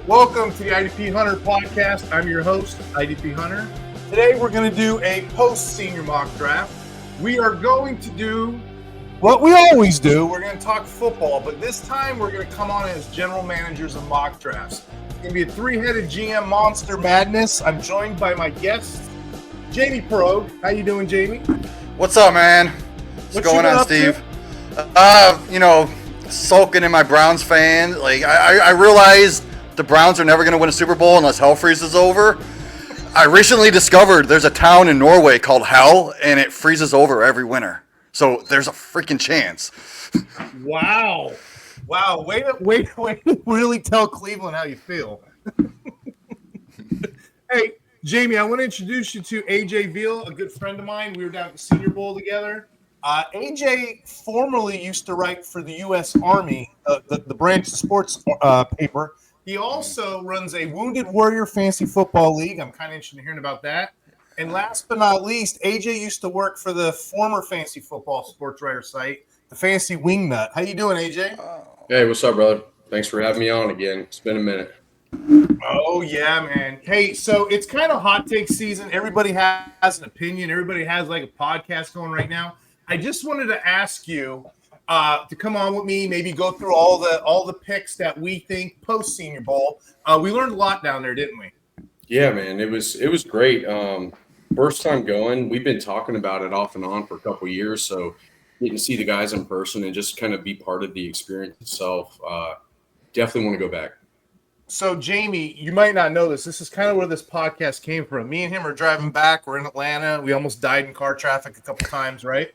Welcome to the IDP Hunter podcast. I'm your host, IDP Hunter. Today we're going to do a post-senior mock draft. We are going to do what we always do. We're going to talk football, but this time we're going to come on as general managers of mock drafts. It's going to be a three-headed GM monster madness. I'm joined by my guest, Jamie Perog. How you doing, Jamie? What's up, man? What's going on, Steve? Sulking in my Browns fan. Like I realized the Browns are never going to win a Super Bowl unless hell freezes over. I recently discovered there's a town in Norway called Hell, and it freezes over every winter. So there's a freaking chance. Wow. Way to really tell Cleveland how you feel. Hey, Jamie, I want to introduce you to AJ Veal, a good friend of mine. We were down at the Senior Bowl together. AJ formerly used to write for the U.S. Army, the branch of sports paper. He also runs a Wounded Warrior Fantasy Football League. I'm kind of interested in hearing about that. And last but not least, AJ used to work for the former fantasy football sports writer site, the Fantasy Wingnut. How you doing, AJ? Hey, what's up, brother? Thanks for having me on again. It's been a minute. Oh, yeah, man. Hey, so it's kind of hot take season. Everybody has an opinion. Everybody has like a podcast going right now. I just wanted to ask you to come on with me, maybe go through all the picks that we think post Senior Bowl. We learned a lot down there, didn't we? Yeah, man, it was great. First time going. We've been talking about it off and on for a couple of years, so getting to see the guys in person and just kind of be part of the experience itself. Definitely want to go back. So, Jamie, you might not know this. This is kind of where this podcast came from. Me and him are driving back. We're in Atlanta. We almost died in car traffic a couple times, right?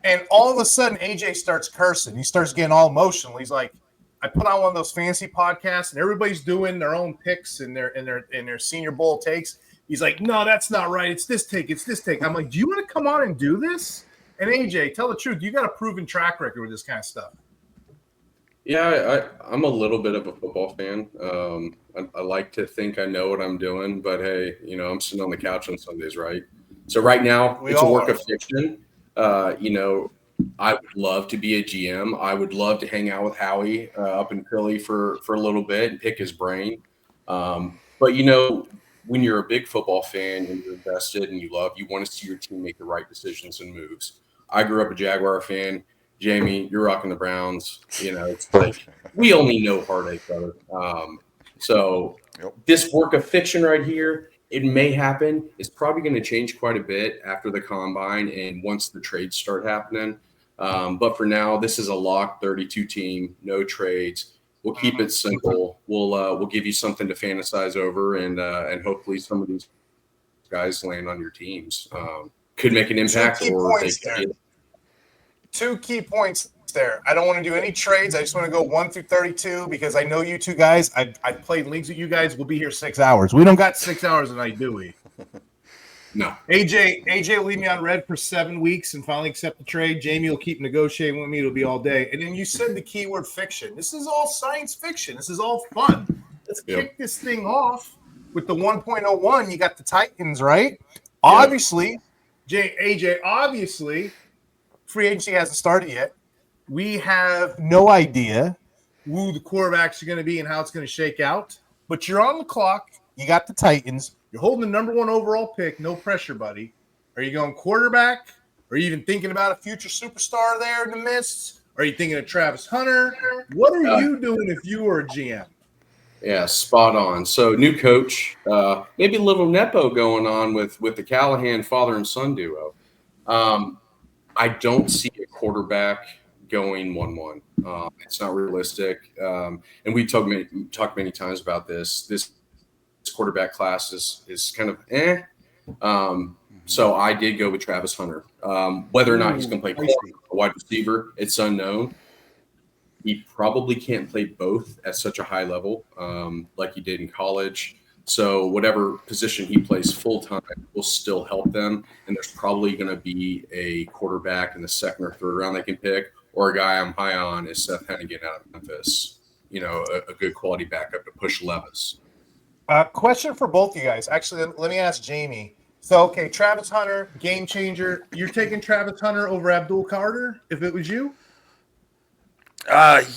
And all of a sudden, AJ starts cursing. He starts getting all emotional. He's like, I put on one of those fancy podcasts, and everybody's doing their own picks and their Senior Bowl takes. He's like, no, that's not right. It's this take. It's this take. I'm like, do you want to come on and do this? And AJ, tell the truth. You got a proven track record with this kind of stuff. Yeah, I'm a little bit of a football fan. I like to think I know what I'm doing, but hey, I'm sitting on the couch on Sundays, right? So right now, it's a work of fiction. I would love to be a GM. I would love to hang out with Howie up in Philly for a little bit and pick his brain. But when you're a big football fan and you're invested and you want to see your team make the right decisions and moves. I grew up a Jaguar fan. Jamie, you're rocking the Browns. It's like we only know heartache, brother. This work of fiction right here, it may happen. It's probably going to change quite a bit after the combine and once the trades start happening. But for now, this is a lock 32 team, no trades. We'll keep it simple. We'll give you something to fantasize over, and hopefully some of these guys land on your teams. Could make an impact, or they could. 2 key points there. I don't want to do any trades. I just want to go 1 through 32 because I know you two guys. I've played leagues with you guys. We'll be here 6 hours. We don't got 6 hours tonight, do we? No. AJ will leave me on red for 7 weeks and finally accept the trade. Jamie will keep negotiating with me. It'll be all day. And then you said the keyword fiction. This is all science fiction. This is all fun. Let's kick this thing off with the 1.01. You got the Titans, right? Yep. Obviously, AJ, free agency hasn't started yet. We have no idea who the quarterbacks are going to be and how it's going to shake out. But you're on the clock. You got the Titans. You're holding the number 1 overall pick. No pressure, buddy. Are you going quarterback? Are you even thinking about a future superstar there in the midst? Are you thinking of Travis Hunter? What are you doing if you were a GM? Yeah, spot on. So new coach, maybe a little nepo going on with the Callahan father and son duo. I don't see a quarterback going 1-1. It's not realistic. And we talked many times about this. This quarterback class is kind of So I did go with Travis Hunter. Whether or not he's going to play a wide receiver, it's unknown. He probably can't play both at such a high level like he did in college. So whatever position he plays full-time will still help them. And there's probably going to be a quarterback in the 2nd or 3rd round they can pick, or a guy I'm high on is Seth Hennigan out of Memphis. A good quality backup to push Levis. Question for both you guys. Actually, let me ask Jamie. So, okay, Travis Hunter, game changer. You're taking Travis Hunter over Abdul Carter if it was you?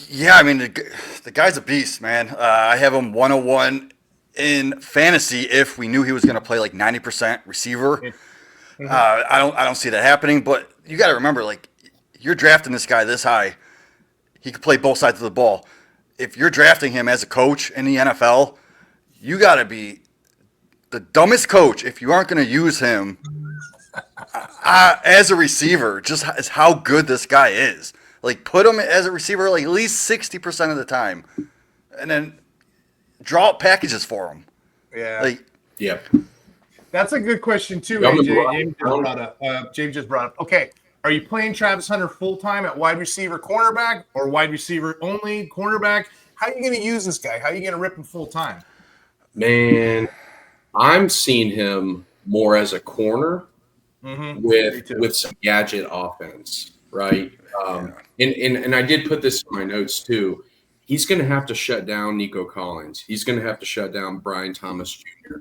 Yeah, I mean, the guy's a beast, man. I have him 101 in fantasy if we knew he was going to play like 90% receiver. I don't see that happening, but you got to remember, like, you're drafting this guy this high. He could play both sides of the ball. If you're drafting him as a coach in the NFL, you got to be the dumbest coach if you aren't going to use him as a receiver. Just as how good this guy is. Like, put him as a receiver like at least 60% of the time, and then draw up packages for him. Yeah. Like, Yeah. That's a good question too, Yeah, AJ. James just brought up. Okay, are you playing Travis Hunter full time at wide receiver, cornerback, or wide receiver only, cornerback? How are you going to use this guy? How are you going to rip him full time? Man, I'm seeing him more as a corner with some gadget offense, right? And I did put this in my notes too. He's going to have to shut down Nico Collins. He's going to have to shut down Brian Thomas Jr.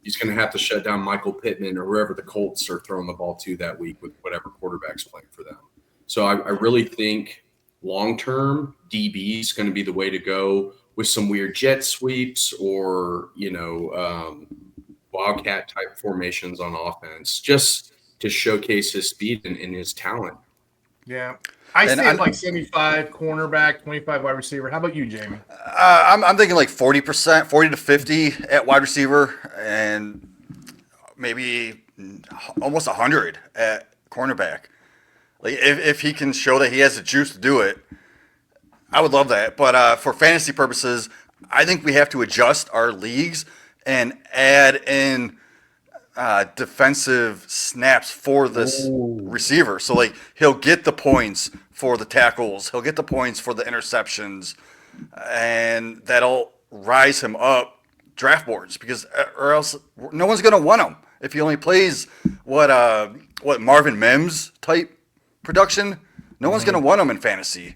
He's going to have to shut down Michael Pittman or whoever the Colts are throwing the ball to that week with whatever quarterback's playing for them. So I really think long-term DB is going to be the way to go with some weird jet sweeps or, wildcat type formations on offense just to showcase his speed and his talent. Yeah. I see it like 75 cornerback, 25 wide receiver. How about you, Jamie? I'm thinking like 40%, 40 to 50 at wide receiver, and maybe almost 100 at cornerback. Like if he can show that he has the juice to do it, I would love that. But for fantasy purposes, I think we have to adjust our leagues and add in defensive snaps for this receiver. So like he'll get the points for the tackles, he'll get the points for the interceptions, and that'll rise him up draft boards because or else no one's gonna want him if he only plays what Marvin Mims type production. No one's gonna want him in fantasy.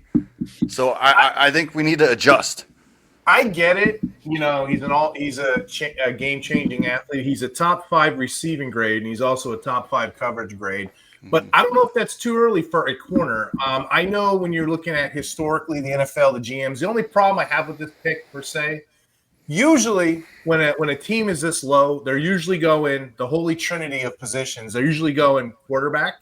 So I think we need to adjust. I get it. He's a game-changing athlete. He's a top 5 receiving grade, and he's also a top 5 coverage grade. But I don't know if that's too early for a corner. I know when you're looking at historically the NFL, the GMs, the only problem I have with this pick per se, usually when a team is this low, they're usually going the holy trinity of positions. They're usually going quarterback.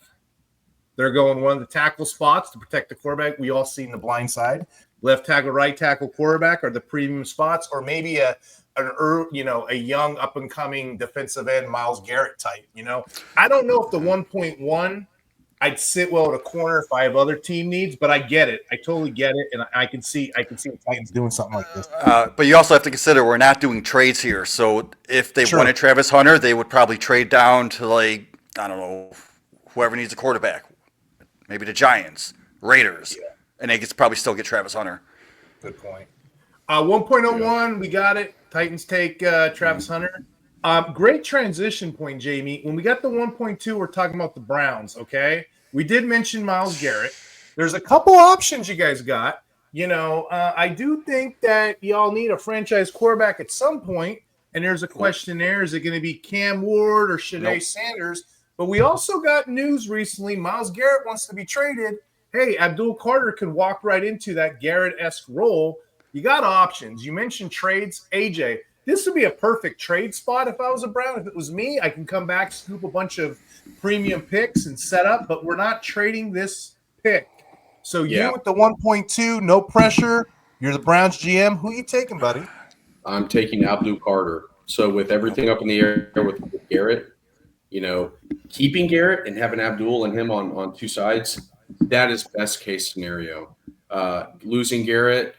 They're going one of the tackle spots to protect the quarterback. We all seen the blind side. Left tackle, right tackle, quarterback are the premium spots, or maybe a young up and coming defensive end Myles Garrett type. I don't know if the 1.1 I'd sit well at a corner if I have other team needs, but I get it. I totally get it, and I can see the Titans doing something like this. But you also have to consider we're not doing trades here. So if they wanted Travis Hunter, they would probably trade down to whoever needs a quarterback, maybe the Giants, Raiders. Yeah. And they could probably still get Travis Hunter. Good point. 1.01, we got it. Titans take Travis Hunter. Great transition point, Jamie. When we got the 1.2, we're talking about the Browns, okay? We did mention Myles Garrett. There's a couple options you guys got. I do think that y'all need a franchise quarterback at some point, and there's a question there. Is it going to be Cam Ward or Shedeur Sanders? But we also got news recently. Myles Garrett wants to be traded. Hey, Abdul Carter can walk right into that Garrett-esque role. You got options. You mentioned trades. AJ, this would be a perfect trade spot if I was a Brown. If it was me, I can come back, scoop a bunch of premium picks and set up, but we're not trading this pick. So you with the 1.2, no pressure. You're the Browns GM. Who are you taking, buddy? I'm taking Abdul Carter. So with everything up in the air with Garrett, keeping Garrett and having Abdul and him on two sides, that is best case scenario. Losing Garrett,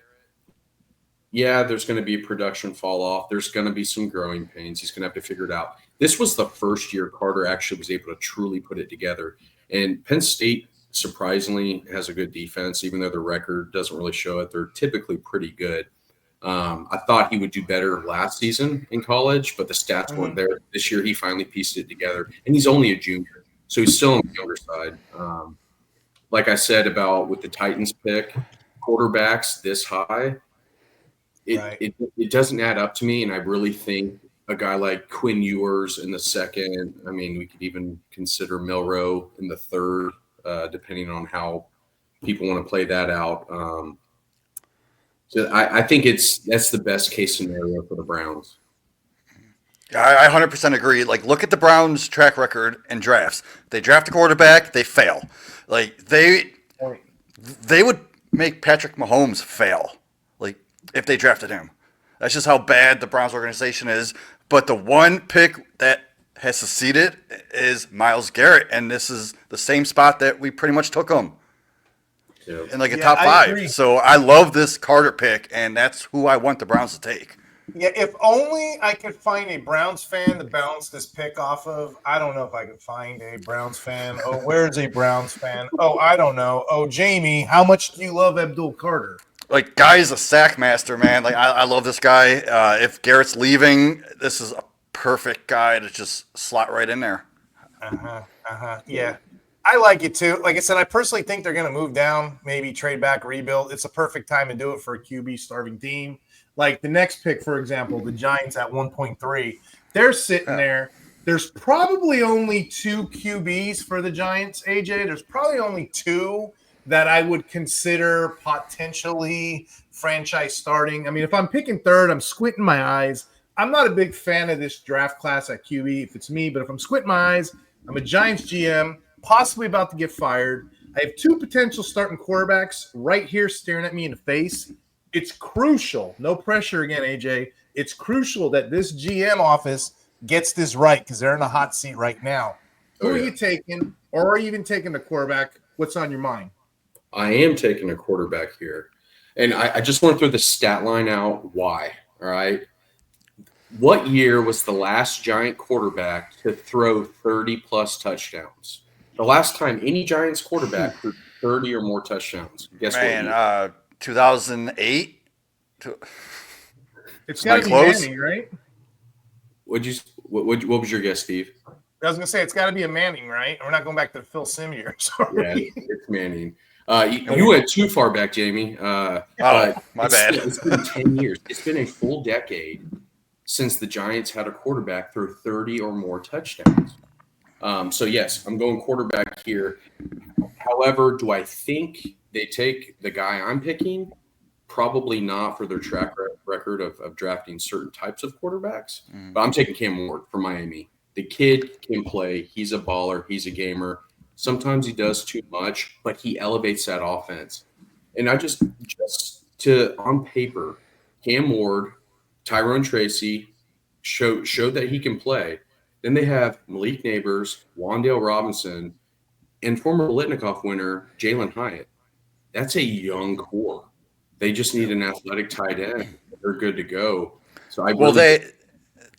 there's going to be a production fall off. There's going to be some growing pains. He's going to have to figure it out. This was the first year Carter actually was able to truly put it together. And Penn State, surprisingly, has a good defense, even though their record doesn't really show it. They're typically pretty good. I thought he would do better last season in college, but the stats weren't there. This year, he finally pieced it together. And he's only a junior, so he's still on the younger side. Like I said about with the Titans pick, quarterbacks this high, it doesn't add up to me. And I really think a guy like Quinn Ewers in the second, we could even consider Milroe in the third, depending on how people want to play that out. So I think that's the best case scenario for the Browns. I 100% agree. Like, look at the Browns' track record in drafts. They draft a quarterback, they fail. Like, they would make Patrick Mahomes fail, like, if they drafted him. That's just how bad the Browns organization is. But the one pick that has succeeded is Myles Garrett, and this is the same spot that we pretty much took him in like a top 5. So I love this Carter pick, and that's who I want the Browns to take. Yeah, if only I could find a Browns fan to bounce this pick off of. I don't know if I could find a Browns fan. Oh, where's a Browns fan? Oh, I don't know. Oh, Jamie, how much do you love Abdul Carter? Like, guy's a sack master, man. Like, I love this guy. If Garrett's leaving, this is a perfect guy to just slot right in there. Yeah. I like it too. Like I said, I personally think they're going to move down, maybe trade back, rebuild. It's a perfect time to do it for a QB starving team. Like the next pick, for example, the Giants at 1.3, they're sitting there. There's probably only 2 QBs for the Giants, AJ. There's probably only 2 that I would consider potentially franchise starting. I mean, if I'm picking third, I'm squinting my eyes. I'm not a big fan of this draft class at QB if it's me, but if I'm squinting my eyes, I'm a Giants GM, possibly about to get fired. I have 2 potential starting quarterbacks right here staring at me in the face. It's crucial. No pressure again, AJ. It's crucial that this GM office gets this right because they're in a hot seat right now. Who are you taking, or are you even taking the quarterback? What's on your mind? I am taking a quarterback here. And I just want to throw the stat line out. Why? All right. What year was the last Giant quarterback to throw 30-plus touchdowns? The last time any Giants quarterback threw 30 or more touchdowns. Guess what year? 2008. It's got to be Manning, right? What was your guess, Steve? I was going to say it's got to be a Manning, right? We're not going back to Phil Sim year. Sorry. Yeah, it's Manning. You went too far back, Jamie. My bad. It's been 10 years. It's been a full decade since the Giants had a quarterback throw 30 or more touchdowns. So, yes, I'm going quarterback here. However, do I think they take the guy I'm picking? Probably not for their track record of drafting certain types of quarterbacks. But I'm taking Cam Ward from Miami. The kid can play. He's a baller. He's a gamer. Sometimes he does too much, but he elevates that offense. And I just on paper, Cam Ward, Tyrone Tracy showed that he can play. Then they have Malik Neighbors, Wan'Dale Robinson, and former Litnikoff winner Jalen Hyatt. That's a young core. They just need an athletic tight end. They're good to go. So they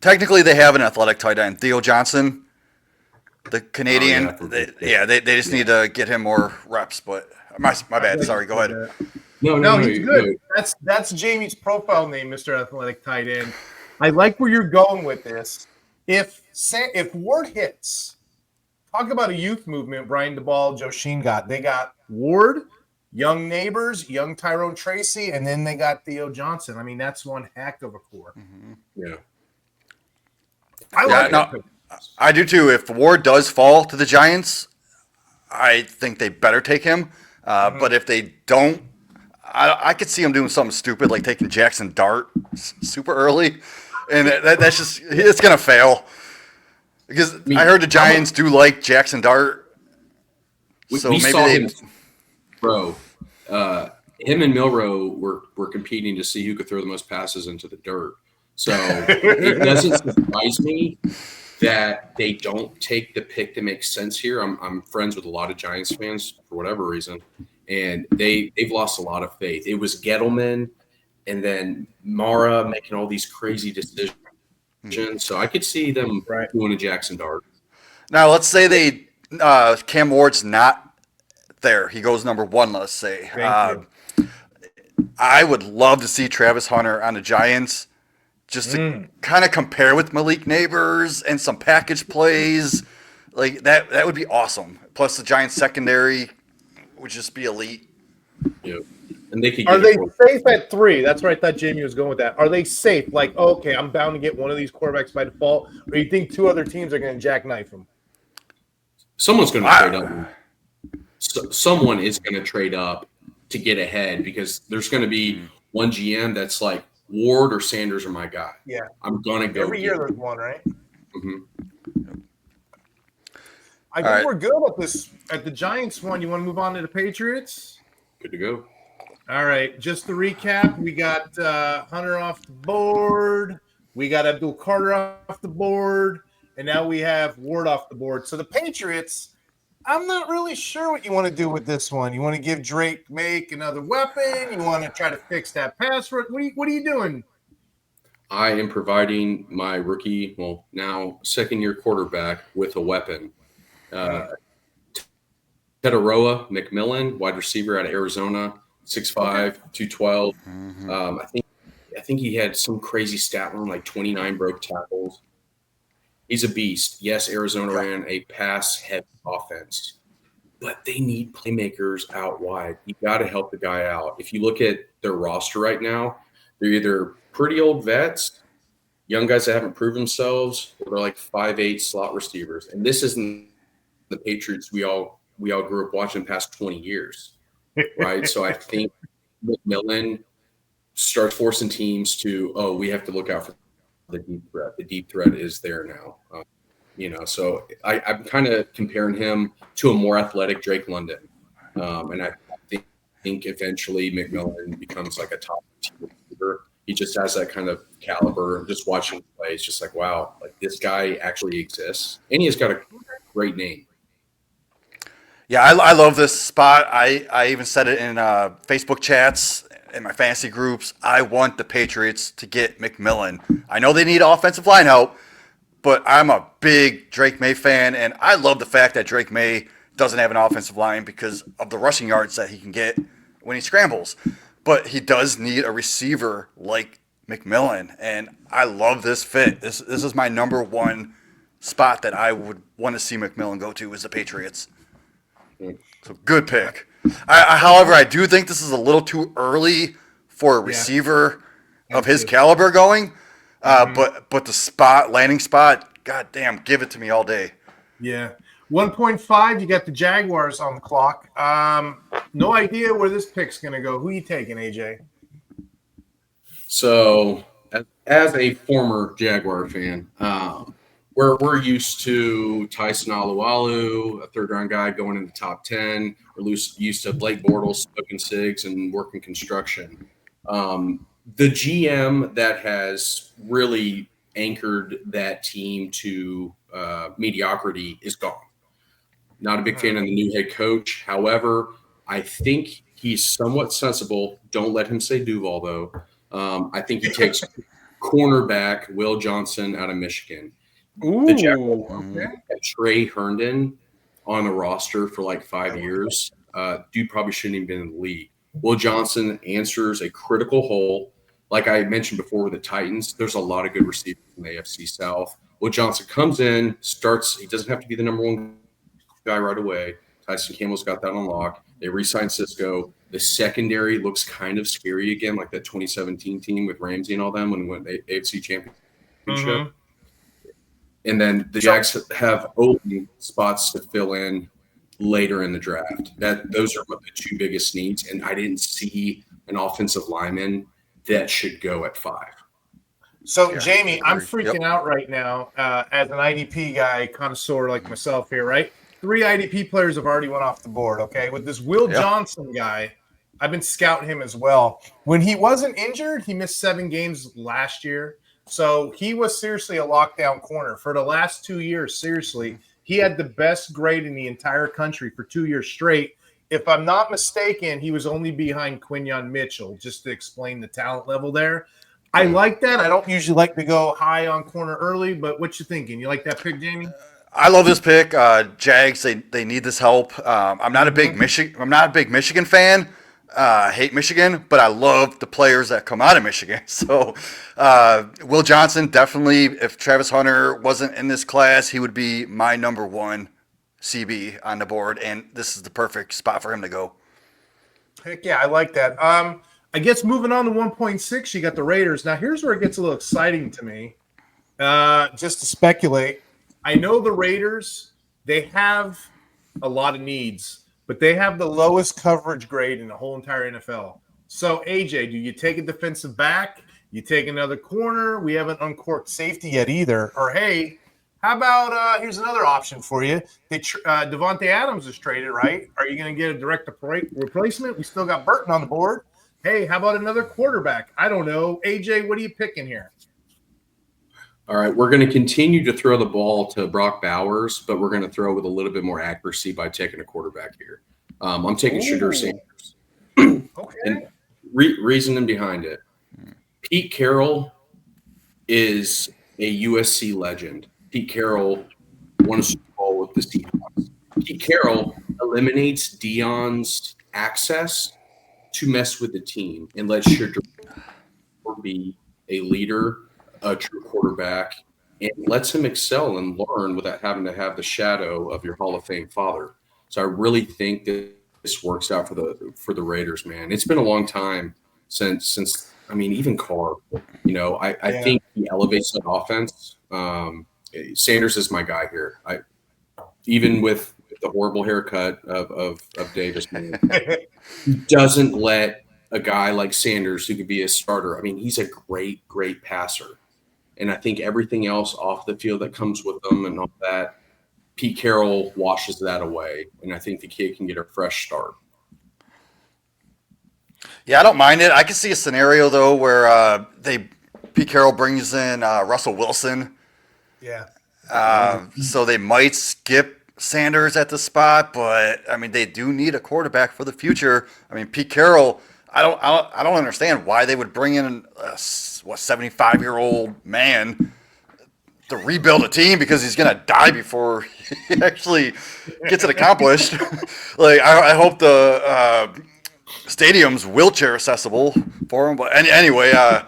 have an athletic tight end, Theo Johnson, the Canadian. They just need to get him more reps. But my bad. Sorry, go ahead. No, he's good. That's Jamie's profile name, Mr. Athletic Tight End. I like where you're going with this. If Ward hits, talk about a youth movement. Brian DeBall, Joe Sheen they got Ward, young Neighbors, young Tyrone Tracy, and then they got Theo Johnson. I mean, that's one heck of a core. Yeah. I do too. If Ward does fall to the Giants, I think they better take him. But if they don't, I could see him doing something stupid like taking Jackson Dart super early. And that's just – it's going to fail. Because I heard the Giants do like Jackson Dart. So we saw him – bro, him and Milroe were competing to see who could throw the most passes into the dirt. So it doesn't surprise me that they don't take the pick that makes sense here. I'm friends with a lot of Giants fans for whatever reason, and they've lost a lot of faith. It was Gettleman and then Mara making all these crazy decisions. So I could see them doing a Jackson Dart. Now, let's say Cam Ward's not there. He goes number 1, let's say. I would love to see Travis Hunter on the Giants just to kind of compare with Malik Neighbors and some package plays. Like that would be awesome. Plus the Giants secondary would just be elite. Yep. And they Are they safe at 3? That's where I thought Jamie was going with that. Are they safe? Like, okay, I'm bound to get one of these quarterbacks by default, or you think 2 other teams are going to jackknife them? Someone's going to trade up. Someone is going to trade up to get ahead because there's going to be one GM that's like Ward or Sanders are my guy. Yeah. I'm going to go. Every year there's one, right? Mm-hmm. I think we're good at the Giants one. You want to move on to the Patriots? Good to go. All right. Just to recap, we got Hunter off the board. We got Abdul Carter off the board. And now we have Ward off the board. So the Patriots, I'm not really sure what you want to do with this one. You want to give Drake Make another weapon? You want to try to fix that password? What are you doing? I am providing my rookie, well, now second-year quarterback with a weapon. Teteroa McMillan, wide receiver out of Arizona, 6'5", 212. I think he had some crazy stat line, like 29 broke tackles. He's a beast. Yes, Arizona ran a pass-heavy offense, but they need playmakers out wide. You got to help the guy out. If you look at their roster right now, they're either pretty old vets, young guys that haven't proved themselves, or they're like 5'8" slot receivers. And this isn't the Patriots we all grew up watching the past 20 years, right? So I think McMillan starts forcing teams to, we have to look out for the deep threat. The deep threat is there now. So I'm kind of comparing him to a more athletic Drake London. And I think eventually McMillan becomes like a top receiver. He just has that kind of caliber. Just watching him play, it's just like, wow, like this guy actually exists. And he has got a great name. Yeah, I love this spot. I even said it in Facebook chats, in my fantasy groups. I want the Patriots to get McMillan. I know they need offensive line help, but I'm a big Drake May fan, and I love the fact that Drake May doesn't have an offensive line because of the rushing yards that he can get when he scrambles. But he does need a receiver like McMillan, and I love this fit. This is my number one spot that I would want to see McMillan go to is the Patriots. So good pick. However, I do think this is a little too early for a receiver of his caliber going. But the landing spot, goddamn, give it to me all day. Yeah. 1.5, you got the Jaguars on the clock. No idea where this pick's going to go. Who are you taking, AJ? So, as a former Jaguar fan, we're used to Tyson Alualu, a third-round guy going in the top 10. We're used to Blake Bortles, smoking cigs, and working construction. The GM that has really anchored that team to mediocrity is gone. Not a big fan of the new head coach. However, I think he's somewhat sensible. Don't let him say Duval, though. I think he takes cornerback Will Johnson out of Michigan. The Jaguars had Trey Herndon on the roster for like 5 years. Dude probably shouldn't even been in the league. Will Johnson answers a critical hole. Like I mentioned before with the Titans, there's a lot of good receivers in the AFC South. Will Johnson comes in, starts. He doesn't have to be the number one guy right away. Tyson Campbell's got that on lock. They re-signed Cisco. The secondary looks kind of scary again, like that 2017 team with Ramsey and all them when we went to the AFC Championship. Mm-hmm. And then the Jags have open spots to fill in later in the draft. Those are the two biggest needs. And I didn't see an offensive lineman that should go at 5. So, Jamie, I'm freaking out right now as an IDP guy, connoisseur like myself here, right? 3 IDP players have already went off the board, okay? With this Will Johnson guy, I've been scouting him as well. When he wasn't injured, he missed 7 games last year. So he was seriously a lockdown corner. For the last 2 years, seriously, he had the best grade in the entire country for 2 years straight. If I'm not mistaken, he was only behind Quinyon Mitchell, just to explain the talent level there. I like that. I don't usually like to go high on corner early, but what you thinking? You like that pick, Jamie? I love this pick. Jags, they need this help. I'm not a big Michigan fan. I hate Michigan, but I love the players that come out of Michigan. So Will Johnson, definitely, if Travis Hunter wasn't in this class, he would be my number 1 CB on the board, and this is the perfect spot for him to go. Heck yeah, I like that. I guess moving on to 1.6, you got the Raiders. Now, here's where it gets a little exciting to me. Just to speculate, I know the Raiders, they have a lot of needs. but they have the lowest coverage grade in the whole entire NFL. So, AJ, do you take a defensive back? You take another corner? We haven't uncorked safety yet either. Or, hey, how about here's another option for you. Devontae Adams is traded, right? Are you going to get a direct replacement? We still got Burton on the board. Hey, how about another quarterback? I don't know. AJ, what are you picking here? All right, we're going to continue to throw the ball to Brock Bowers, but we're going to throw with a little bit more accuracy by taking a quarterback here. I'm taking Shedeur Sanders. Okay. And reasoning behind it. Pete Carroll is a USC legend. Pete Carroll won a Super Bowl with the Seahawks. Pete Carroll eliminates Deion's access to mess with the team and let Shedeur be a leader, a true quarterback, and lets him excel and learn without having to have the shadow of your Hall of Fame father. So I really think that this works out for the Raiders, man. It's been a long time since I mean, even Carr, I think he elevates the offense. Sanders is my guy here. Even with the horrible haircut of Davis, man, he doesn't let a guy like Sanders, who could be a starter. I mean, he's a great, great passer. And I think everything else off the field that comes with them and all that, Pete Carroll washes that away. And I think the kid can get a fresh start. Yeah, I don't mind it. I can see a scenario, though, where Pete Carroll brings in Russell Wilson. Yeah. So they might skip Sanders at the spot, but, I mean, they do need a quarterback for the future. I mean, Pete Carroll, I don't understand why they would bring in a 75-year-old man to rebuild a team, because he's going to die before he actually gets it accomplished. Like, I hope the stadium's wheelchair accessible for him. But anyway, I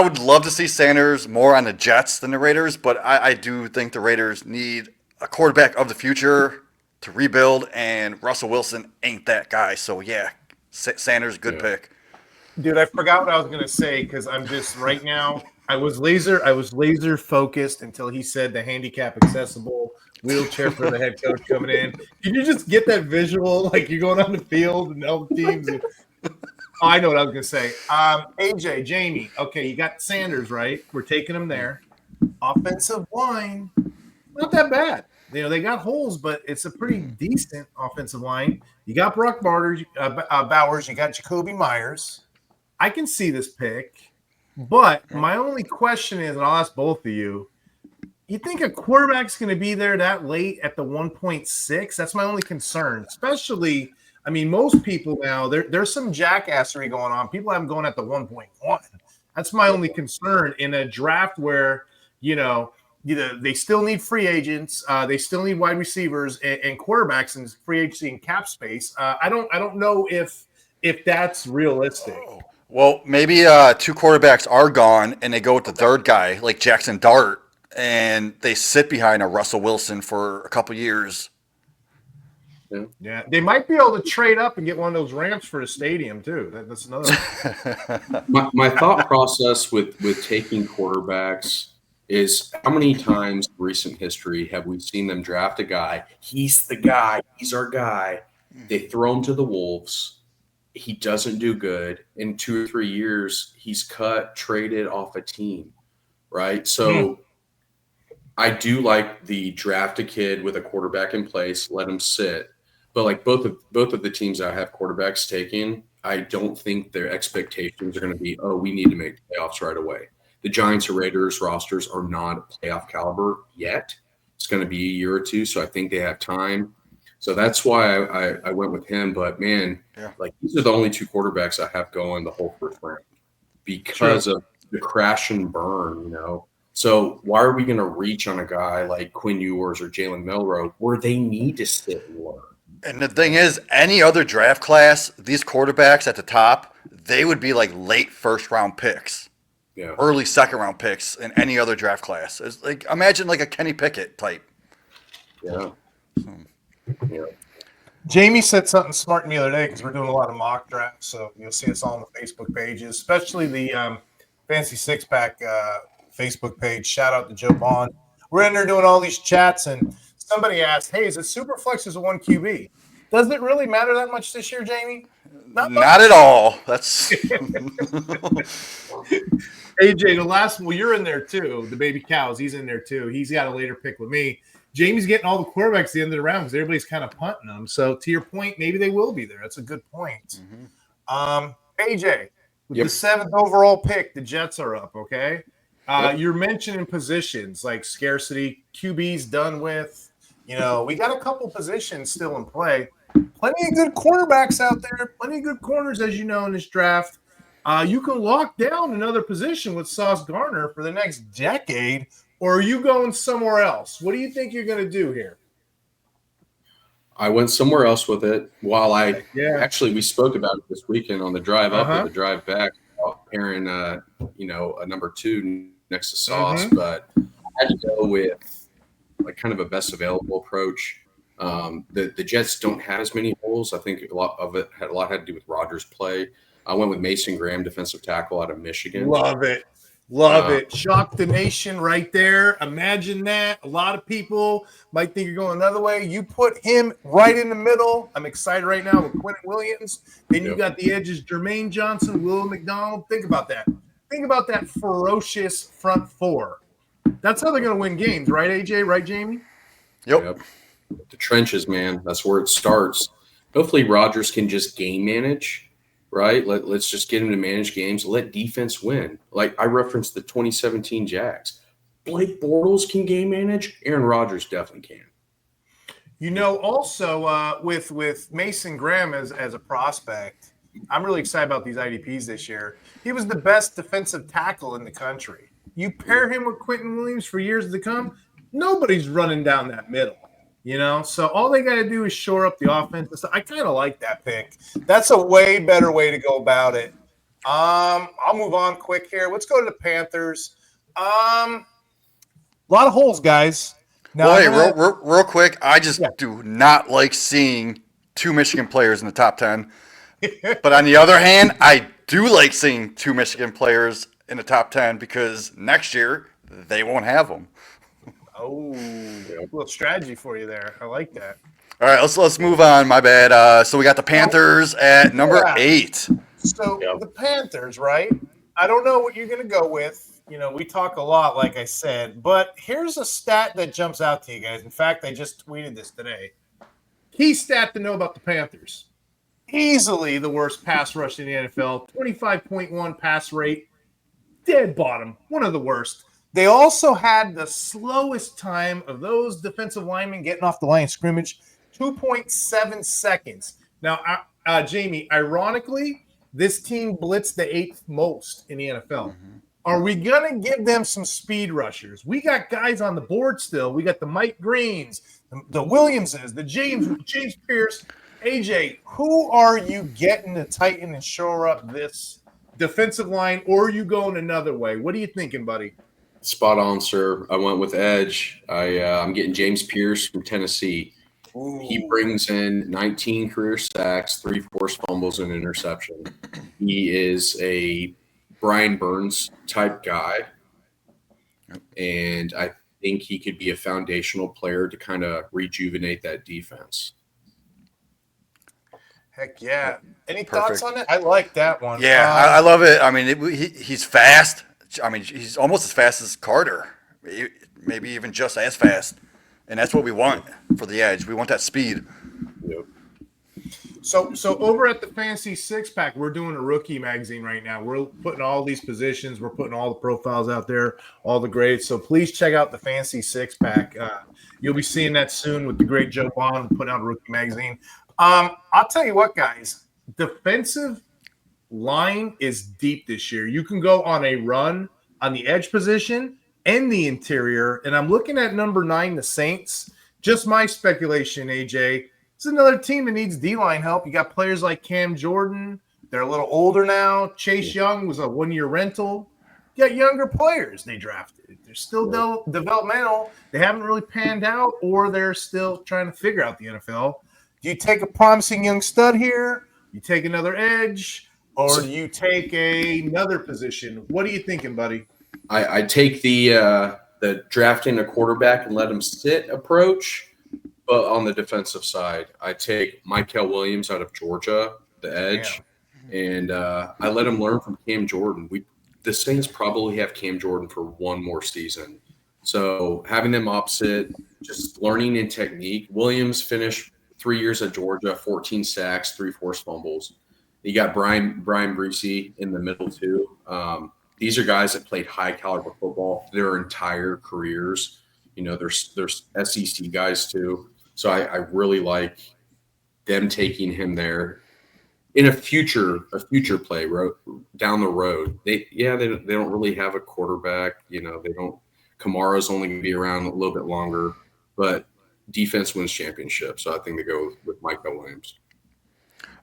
would love to see Sanders more on the Jets than the Raiders, but I do think the Raiders need a quarterback of the future to rebuild, and Russell Wilson ain't that guy. So, yeah, Sanders, good pick. Dude, I forgot what I was going to say, because I'm just right now – I was laser focused until he said the handicap accessible wheelchair for the head coach coming in. Can you just get that visual, like you're going on the field and all the teams? I know what I was going to say. AJ, Jamie, okay, you got Sanders, right? We're taking him there. Offensive line, not that bad. They got holes, but it's a pretty decent offensive line. You got Brock Bowers, you got Jacoby Myers. I can see this pick. But my only question is, and I'll ask both of you, you think a quarterback's going to be there that late at the 1.6? That's my only concern. Especially, I mean, most people now, there's some jackassery going on. People have them going at the 1.1. That's my only concern in a draft where, they still need free agents. They still need wide receivers and quarterbacks and free agency and cap space. I don't know if that's realistic. Well, maybe two quarterbacks are gone, and they go with the third guy, like Jackson Dart, and they sit behind a Russell Wilson for a couple years. Yeah, they might be able to trade up and get one of those ramps for the stadium too. That's another one. My thought process with taking quarterbacks is, how many times in recent history have we seen them draft a guy? He's the guy. He's our guy. They throw him to the Wolves. He doesn't do good. In 2 or 3 years, he's cut, traded off a team, right? So I do like the draft a kid with a quarterback in place, let him sit. But like both of the teams that have quarterbacks taking, I don't think their expectations are going to be, we need to make playoffs right away. The Giants or Raiders rosters are not playoff caliber yet. It's going to be a year or two, so I think they have time. So that's why I went with him. But, man, like, these are the only two quarterbacks I have going the whole first round because of the crash and burn, So why are we going to reach on a guy like Quinn Ewers or Jalen Milroe where they need to sit and learn? And the thing is, any other draft class, these quarterbacks at the top, they would be like late first-round picks, early second-round picks in any other draft class. It's like, imagine like a Kenny Pickett type. Yeah. Jamie said something smart to me the other day, because we're doing a lot of mock drafts, so you'll see us all on the Facebook pages, especially the Fancy Six Pack Facebook page. Shout out to Joe Bond. We're in there doing all these chats, and Somebody asked, hey, is it super flex as a 1 QB? Does it really matter that much this year, Jamie? Not at all. That's AJ, the last one, well, you're in there too. The baby cows, he's in there too. He's got a later pick with me. Jamie's getting all the quarterbacks at the end of the round because everybody's kind of punting them. So to your point, maybe they will be there. That's a good point. AJ, with the 7th overall pick, the Jets are up, okay? You're mentioning positions like scarcity, QB's done with. We got a couple positions still in play. Plenty of good quarterbacks out there, plenty of good corners, as you know, in this draft. You can lock down another position with Sauce Gardner for the next decade, or are you going somewhere else? What do you think you're going to do here? I went somewhere else with it. While actually we spoke about it this weekend on the drive up or the drive back, pairing a number 2 next to Sauce, but I had to go with like kind of a best available approach. The Jets don't have as many holes. I think a lot of it had to do with Rodgers' play. I went with Mason Graham, defensive tackle out of Michigan. Love it. Shock the nation right there. Imagine that. A lot of people might think you're going another way. You put him right in the middle. I'm excited right now with Quentin Williams. Then you got the edges, Jermaine Johnson, Will McDonald. Think about that. Think about that ferocious front four. That's how they're going to win games, right, AJ? Right, Jamie? Yep. The trenches, man. That's where it starts. Hopefully Rodgers can just game manage, right? Let's just get him to manage games. Let defense win. Like I referenced the 2017 Jags. Blake Bortles can game manage. Aaron Rodgers definitely can. Also with Mason Graham as a prospect, I'm really excited about these IDPs this year. He was the best defensive tackle in the country. You pair him with Quentin Williams for years to come, nobody's running down that middle. So all they got to do is shore up the offense. I kind of like that pick. That's a way better way to go about it. I'll move on quick here. Let's go to the Panthers. A lot of holes, guys. Now, real quick, I just do not like seeing 2 Michigan players in the top 10. But on the other hand, I do like seeing 2 Michigan players in the top 10 because next year they won't have them. Oh, a little strategy for you there. I like that. All right, let's move on. My bad. So we got the Panthers at number 8. So the Panthers, right? I don't know what you're going to go with. We talk a lot, like I said, but here's a stat that jumps out to you guys. In fact, I just tweeted this today. Key stat to know about the Panthers. Easily the worst pass rush in the NFL. 25.1 pass rate. Dead bottom. One of the worst. They also had the slowest time of those defensive linemen getting off the line of scrimmage, 2.7 seconds. Now, Jamie, ironically, this team blitzed the 8th most in the NFL. Are we going to give them some speed rushers? We got guys on the board still. We got the Mike Greens, the Williamses, the James Pierce. AJ, who are you getting to tighten and shore up this defensive line, or are you going another way? What are you thinking, buddy? Spot on, sir. I went with edge. I'm getting James Pierce from Tennessee. Ooh. He brings in 19 career sacks, 3 forced fumbles, and interception. He is a Brian Burns type guy, and I think he could be a foundational player to kind of rejuvenate that defense. Heck yeah. Any thoughts on it? I like that one. Yeah, I love it. I mean, he's fast. I mean, he's almost as fast as Carter, maybe even just as fast. And that's what we want for the edge. We want that speed. Yep. So over at the Fantasy Six Pack, we're doing a rookie magazine right now. We're putting all these positions. We're putting all the profiles out there, all the grades. So please check out the Fantasy Six Pack. You'll be seeing that soon with the great Joe Bond putting out a rookie magazine. I'll tell you what, guys. Defensive line is deep this year. You can go on a run on the edge position and the interior. And I'm looking at number 9, the Saints. Just my speculation, AJ. It's another team that needs D-line help. You got players like Cam Jordan. They're a little older now. Chase Young was a 1-year rental. You got younger players they drafted. They're still developmental. They haven't really panned out, or they're still trying to figure out the NFL. Do you take a promising young stud here? You take another edge? Or do you take another position? What are you thinking, buddy? I take the drafting a quarterback and let him sit approach. But on the defensive side, I take Michael Williams out of Georgia, the edge, and I let him learn from Cam Jordan. The Saints probably have Cam Jordan for one more season. So having them opposite, just learning in technique. Williams finished 3 years at Georgia, 14 sacks, 3 forced fumbles. You got Brian Breesy in the middle too. These are guys that played high caliber football their entire careers. You know, there's SEC guys too. So I really like them taking him there in a future play down the road. They don't really have a quarterback. You know, they don't. Kamara's only going to be around a little bit longer, but defense wins championships. So I think they go with Michael Williams.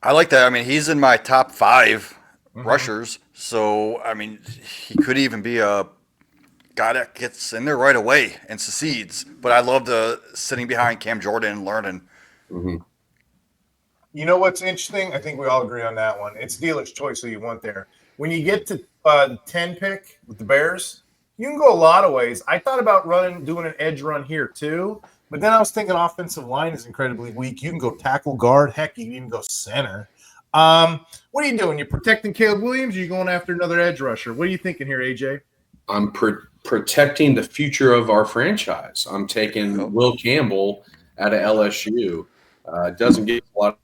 I like that. I mean, he's in my top 5 rushers. So, I mean, he could even be a guy that gets in there right away and succeeds. But I love the sitting behind Cam Jordan and learning. Mm-hmm. You know what's interesting? I think we all agree on that one. It's dealer's choice who you want there. When you get to 10 pick with the Bears, you can go a lot of ways. I thought about doing an edge run here too, but then I was thinking offensive line is incredibly weak. You can go tackle, guard, heck, you can even go center. What are you doing? You're protecting Caleb Williams? Or are you going after another edge rusher? What are you thinking here, AJ? I'm protecting the future of our franchise. I'm taking Will Campbell out of LSU. Doesn't get a lot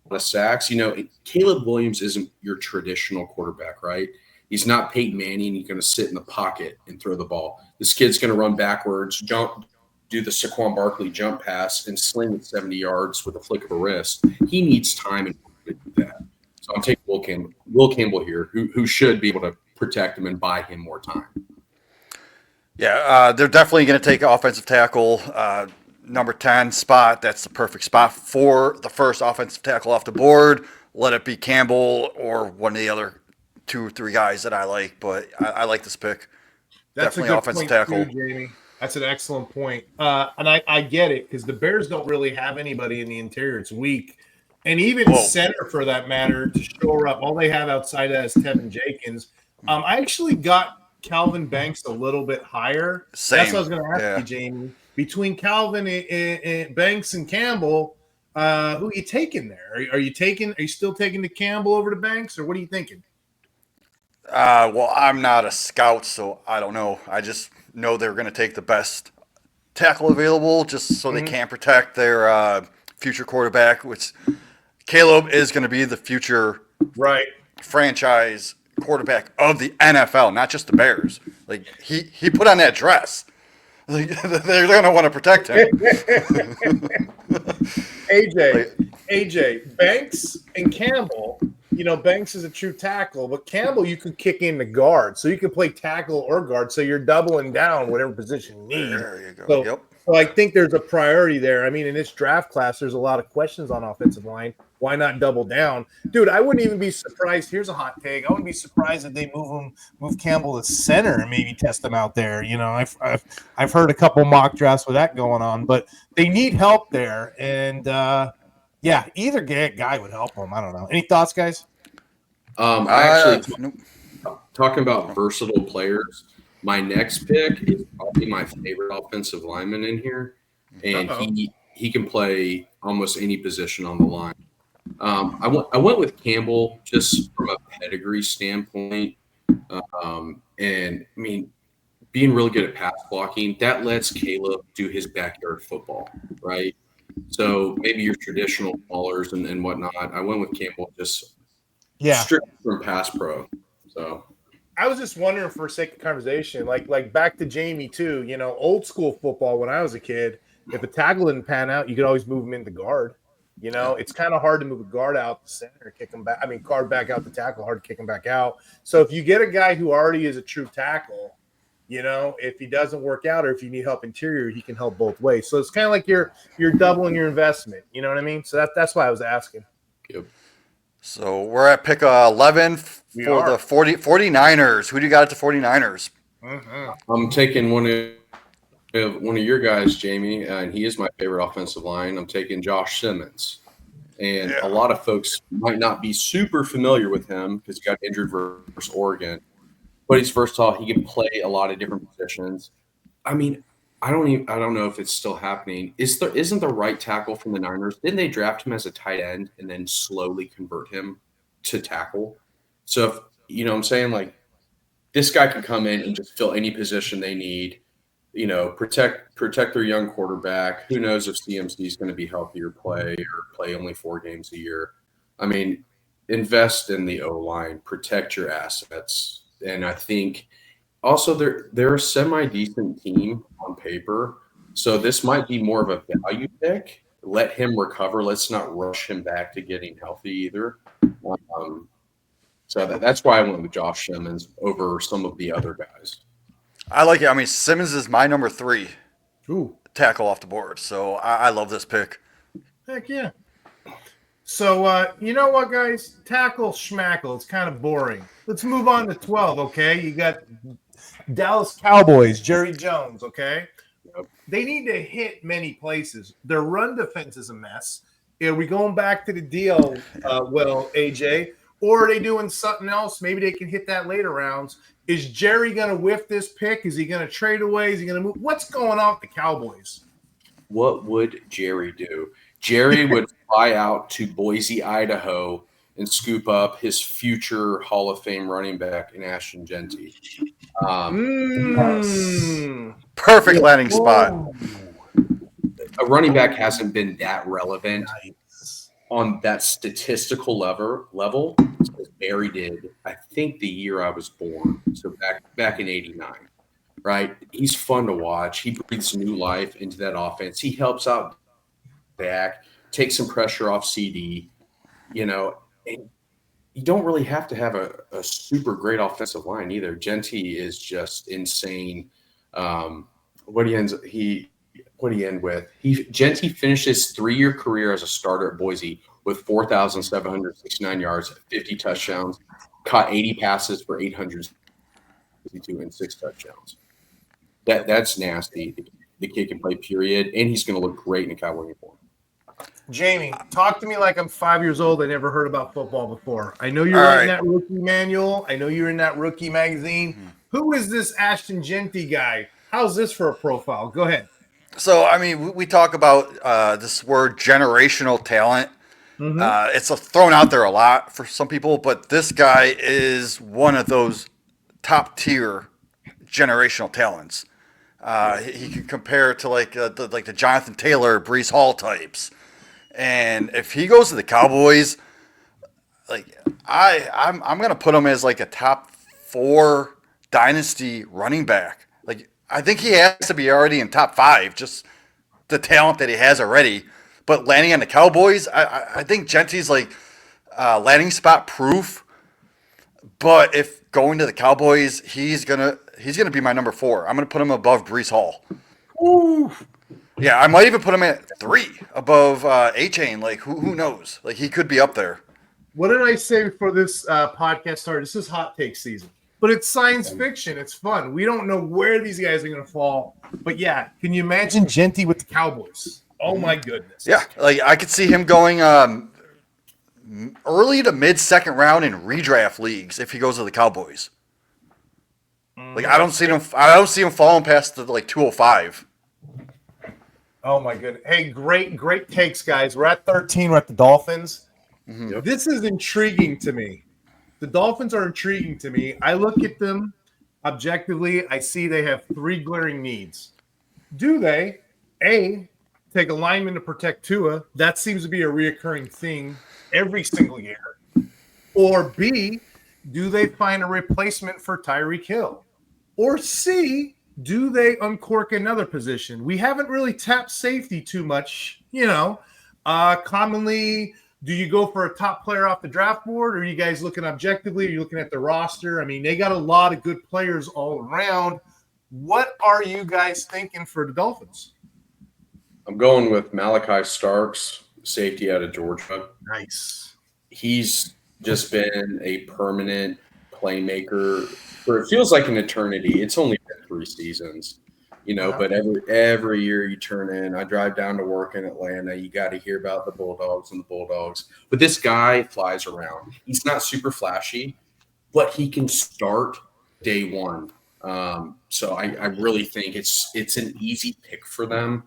of sacks. You know, Caleb Williams isn't your traditional quarterback, right? He's not Peyton Manning. He's going to sit in the pocket and throw the ball. This kid's going to run backwards, jump, do the Saquon Barkley jump pass, and sling it 70 yards with a flick of a wrist. He needs time and to do that. So I'm taking Will Campbell here, who should be able to protect him and buy him more time. Yeah, they're definitely going to take offensive tackle, number 10 spot. That's the perfect spot for the first offensive tackle off the board. Let it be Campbell or one of the other 2 or 3 guys that I like, but I like this pick. That's definitely offensive tackle. Too, Jamie. That's an excellent point. And I get it because the Bears don't really have anybody in the interior. It's weak. And even center, for that matter, to shore up. All they have outside of that is Tevin Jenkins. I actually got Calvin Banks a little bit higher. Same. That's what I was going to ask you, Jamie. Between Calvin and Banks and Campbell, who are you taking there? Are you still taking the Campbell over to Banks, or what are you thinking? Well, I'm not a scout, so I don't know. I just know they're going to take the best tackle available just so they can protect their future quarterback, which Caleb is going to be the future franchise quarterback of the NFL, not just the Bears. Like, he put on that dress. Like, they're going to want to protect him. AJ, Banks and Campbell, you know, Banks is a true tackle, but Campbell you could kick in the guard. So you can play tackle or guard. So you're doubling down whatever position you need. There you go. So, so I think there's a priority there. I mean, in this draft class, there's a lot of questions on offensive line. Why not double down? Dude, I wouldn't even be surprised. Here's a hot take. I wouldn't be surprised if they move Campbell to center and maybe test him out there. You know, I've heard a couple mock drafts with that going on, but they need help there. And either guy would help them. I don't know. Any thoughts, guys? Talking about versatile players, my next pick is probably my favorite offensive lineman in here, and he can play almost any position on the line. I went with Campbell just from a pedigree standpoint, and I mean, being really good at pass blocking, that lets Caleb do his backyard football, right? So maybe your traditional ballers and whatnot. I went with Campbell just strictly from pass pro. So I was just wondering, for sake of conversation, like back to Jamie too. You know, old school football when I was a kid, if a tackle didn't pan out, you could always move him into guard. You know, it's kind of hard to move a guard out the center, kick him back. I mean, guard back out the tackle, hard to kick him back out. So if you get a guy who already is a true tackle, you know, if he doesn't work out or if you need help interior, he can help both ways. So it's kind of like you're doubling your investment. You know what I mean? So that's why I was asking. Yep. So we're at pick 11 for the 49ers. Who do you got at the 49ers? I'm taking one of your guys, Jamie, and he is my favorite offensive line. I'm taking Josh Simmons. And a lot of folks might not be super familiar with him because he got injured versus Oregon. But he's versatile. He can play a lot of different positions. I mean, I don't know if it's still happening. Isn't the right tackle from the Niners? Didn't they draft him as a tight end and then slowly convert him to tackle? So if you know what I'm saying, like this guy can come in and just fill any position they need. Protect their young quarterback. Who knows if CMC is going to be healthy or play only 4 games a year. I mean, invest in the O-line, protect your assets. And I think also they're a semi-decent team on paper. So this might be more of a value pick. Let him recover. Let's not rush him back to getting healthy either. So that's why I went with Josh Simmons over some of the other guys. I like it. I mean, Simmons is my number 3 Ooh, tackle off the board. So I love this pick. heck yeah. So, you know what, guys? Tackle schmackle. It's kind of boring. Let's move on to 12, okay? You got Dallas Cowboys, Jerry Jones, okay? Yep. They need to hit many places. Their run defense is a mess. Are we going back to the deal, AJ? Or are they doing something else? Maybe they can hit that later rounds. Is Jerry going to whiff this pick? Is he going to trade away? Is he going to move? What's going on with the Cowboys? What would Jerry do? Jerry would fly out to Boise, Idaho, and scoop up his future Hall of Fame running back in Ashton Genty. Perfect landing spot. A running back hasn't been that relevant on that statistical level as Barry did, I think, the year I was born. So back in '89, right? He's fun to watch. He breathes new life into that offense. He helps out back, takes some pressure off CD. And you don't really have to have a super great offensive line either. Genty is just insane. What do you end with? Genty finished his 3-year career as a starter at Boise with 4,769 yards, 50 touchdowns, caught 80 passes for 862 and 6 touchdowns. That's nasty. The kid can play, period, and he's going to look great in a Cowboy uniform. Jamie, talk to me like I'm 5 years old. I never heard about football before. I know you're writing that rookie manual. I know you're in that rookie magazine. Mm-hmm. Who is this Ashton Genty guy? How's this for a profile? Go ahead. So, I mean, we talk about this word generational talent. Mm-hmm. It's thrown out there a lot for some people, but this guy is one of those top-tier generational talents. He can compare to like the Jonathan Taylor, Breece Hall types. And if he goes to the Cowboys, like I'm gonna put him as like a top 4 dynasty running back. Like I think he has to be already in top 5, just the talent that he has already. But landing on the Cowboys, I think Genty's like landing spot proof. But if going to the Cowboys, he's gonna be my number 4. I'm gonna put him above Breece Hall. Ooh. Yeah, I might even put him at 3 above A-Chain. Like, who knows? Like, he could be up there. What did I say before this podcast started? This is hot take season. But it's science fiction. It's fun. We don't know where these guys are going to fall. But, yeah, can you imagine Genty with the Cowboys? Oh, my goodness. Yeah, like, I could see him going early to mid-second round in redraft leagues if he goes to the Cowboys. Like, I don't see him falling past the, 205. Oh, my goodness. Hey, great takes, guys. We're at 13. We're at the Dolphins. Mm-hmm. Yep. This is intriguing to me. The Dolphins are intriguing to me. I look at them objectively. I see they have 3 glaring needs. Do they, A, take a lineman to protect Tua? That seems to be a reoccurring thing every single year. Or B, do they find a replacement for Tyreek Hill? Or C, do they uncork another position? We haven't really tapped safety too much, commonly. Do you go for a top player off the draft board? Or are you guys looking objectively? Are you looking at the roster? I mean, they got a lot of good players all around. What are you guys thinking for the Dolphins? I'm going with Malachi Starks, safety out of Georgia. Nice. He's just been a permanent playmaker for it feels like an eternity. It's only been 3 seasons, but every year you turn in, I drive down to work in Atlanta, you got to hear about the Bulldogs. But this guy flies around. He's not super flashy, but he can start day one. So I really think it's an easy pick for them.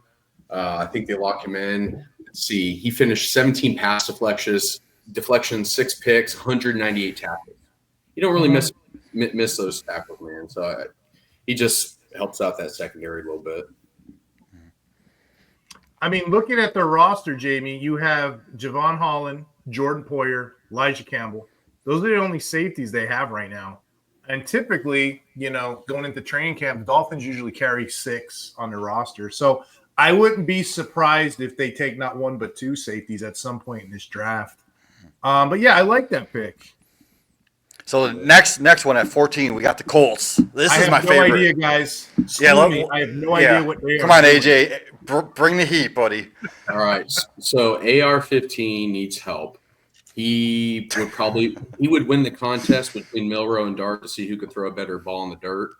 I think they lock him in. Let's see, he finished 17 pass deflections, 6 picks, 198 tackles. You don't really miss those tackles, man. So he just helps out that secondary a little bit. I mean, looking at their roster, Jamie, you have Javon Holland, Jordan Poyer, Elijah Campbell. Those are the only safeties they have right now. And typically, going into training camp, the Dolphins usually carry 6 on their roster. So I wouldn't be surprised if they take not 1 but 2 safeties at some point in this draft. But yeah, I like that pick. So the next one at 14, we got the Colts. This is my favorite. I have no idea, guys. I have no idea what they are. Come on, AJ. Bring the heat, buddy. All right. So AR-15 needs help. He would win the contest between Milroe and Dart to see who could throw a better ball in the dirt.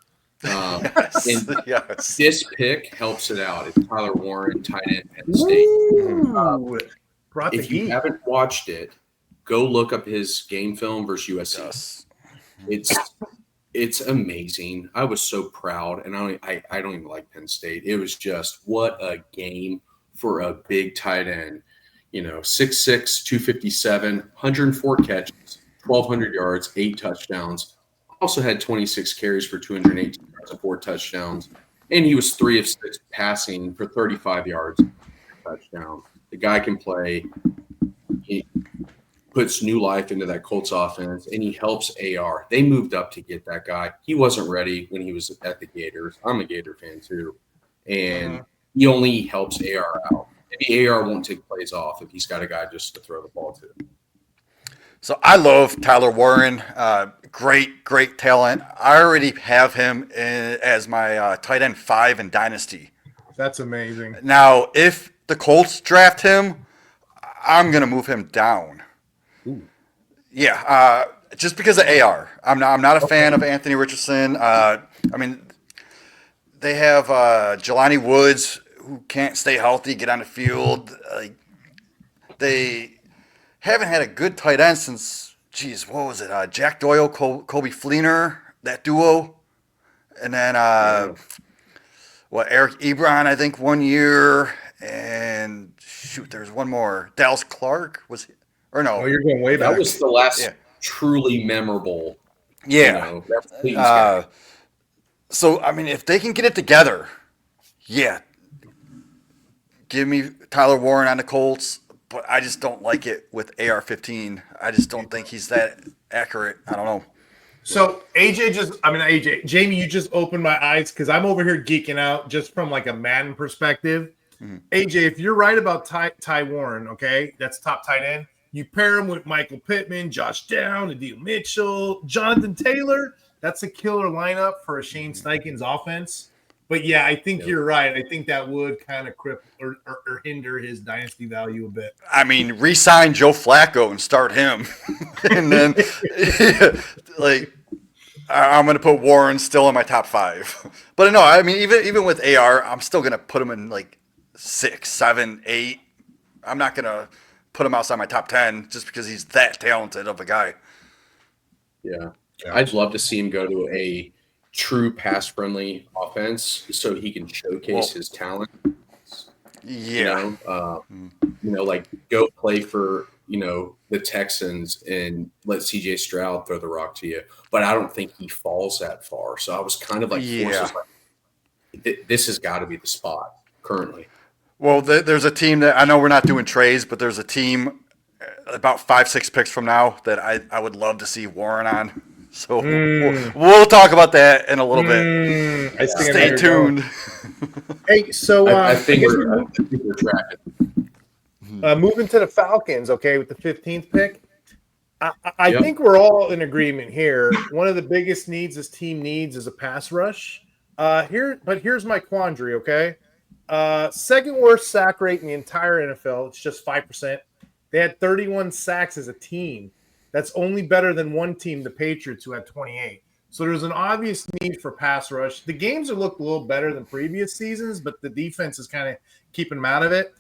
Yes. This pick helps it out. It's Tyler Warren, tight end, Penn State. If you haven't watched it, go look up his game film versus USC. Yes. It's amazing. I was so proud, and I don't even like Penn State. It was just what a game for a big tight end. 6'6", 257, 104 catches, 1,200 yards, 8 touchdowns. Also had 26 carries for 218 yards and 4 touchdowns. And he was 3 of 6 passing for 35 yards, touchdown. The guy can play. He puts new life into that Colts offense, and he helps AR. They moved up to get that guy. He wasn't ready when he was at the Gators. I'm a Gator fan too. And he only helps AR out. Maybe AR won't take plays off if he's got a guy just to throw the ball to. So I love Tyler Warren. Great talent. I already have him as my tight end 5 in Dynasty. That's amazing. Now, if the Colts draft him, I'm going to move him down. Ooh. Yeah, just because of AR. I'm not a fan of Anthony Richardson. They have Jelani Woods, who can't stay healthy, get on the field. They haven't had a good tight end since, what was it? Jack Doyle, Kobe Fleener, that duo. And then, Eric Ebron, I think, 1 year. And, there's one more. Dallas Clark was, or no. Oh, you're going way back. That was the last truly memorable. Yeah. So, if they can get it together, give me Tyler Warren on the Colts, but I just don't like it with AR-15. I just don't think he's that accurate. I don't know. So Jamie, you just opened my eyes because I'm over here geeking out just from like a Madden perspective. Mm-hmm. AJ, if you're right about Ty Warren, okay, that's top tight end. You pair him with Michael Pittman, Josh Down, Adil Mitchell, Jonathan Taylor. That's a killer lineup for a Shane Steichen's offense. But yeah, I think you're right. I think that would kind of cripple or hinder his dynasty value a bit. Re-sign Joe Flacco and start him, and then I'm going to put Warren still in my top 5. But no, even with AR, I'm still going to put him in 6, 7, 8. I'm not going to put him outside my top 10 just because he's that talented of a guy. Yeah. I'd love to see him go to a true pass-friendly offense so he can showcase his talent. Yeah. Go play for, the Texans and let CJ Stroud throw the rock to you. But I don't think he falls that far. So I was kind of this has got to be the spot currently. Well, there's a team that I know we're not doing trades, but there's a team about 5-6 picks from now that I would love to see Warren on. So we'll talk about that in a little bit. Stay tuned. Hey, so I think we're tracking. Moving to the Falcons, okay, with the 15th pick. I think we're all in agreement here. One of the biggest needs this team needs is a pass rush. Here's my quandary, okay? Second worst sack rate in the entire NFL. It's just 5%. They had 31 sacks as a team. That's only better than one team, the Patriots, who had 28. So there's an obvious need for pass rush. The games have looked a little better than previous seasons, but the defense is kind of keeping them out of it.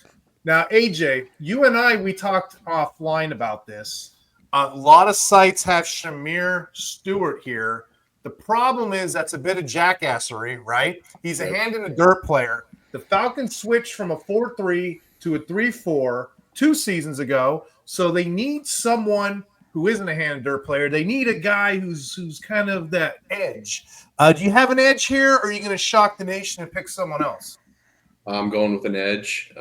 Now, AJ, you and I, we talked offline about this. A lot of sites have Shamir Stewart here The problem is that's a bit of jackassery, right? He's a hand in the dirt player. The Falcons switched from a 4-3 to a 3-4 2 seasons ago, so they need someone who isn't a hand in dirt player. They need a guy who's kind of that edge. Do you have an edge here, or are you going to shock the nation and pick someone else? I'm going with an edge.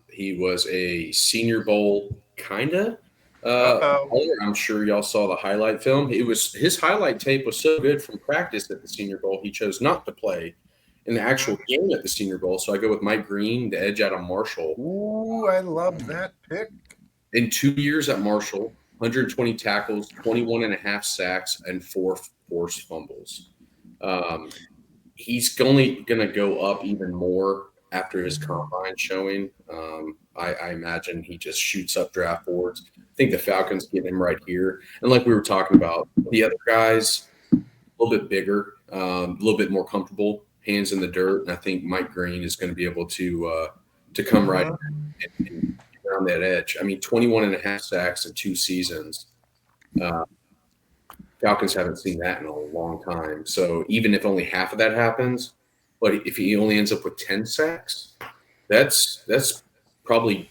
He was a Senior Bowl kinda. I'm sure y'all saw the highlight film. His highlight tape was so good from practice at the Senior Bowl, he chose not to play in the actual game at the Senior Bowl. So I go with Mike Green, the edge out of Marshall. Ooh, I love that pick. In 2 years at Marshall, 120 tackles, 21 and a half sacks, and 4 forced fumbles. He's only going to go up even more after his combine showing. I imagine he just shoots up draft boards. I think the Falcons get him right here. And like we were talking about, the other guys, a little bit bigger, a little bit more comfortable, hands in the dirt. And I think Mike Green is going to be able to come right and around that edge. I mean, 21 and a half sacks in 2 seasons. Falcons haven't seen that in a long time. So even if only half of that happens, but if he only ends up with 10 sacks, that's probably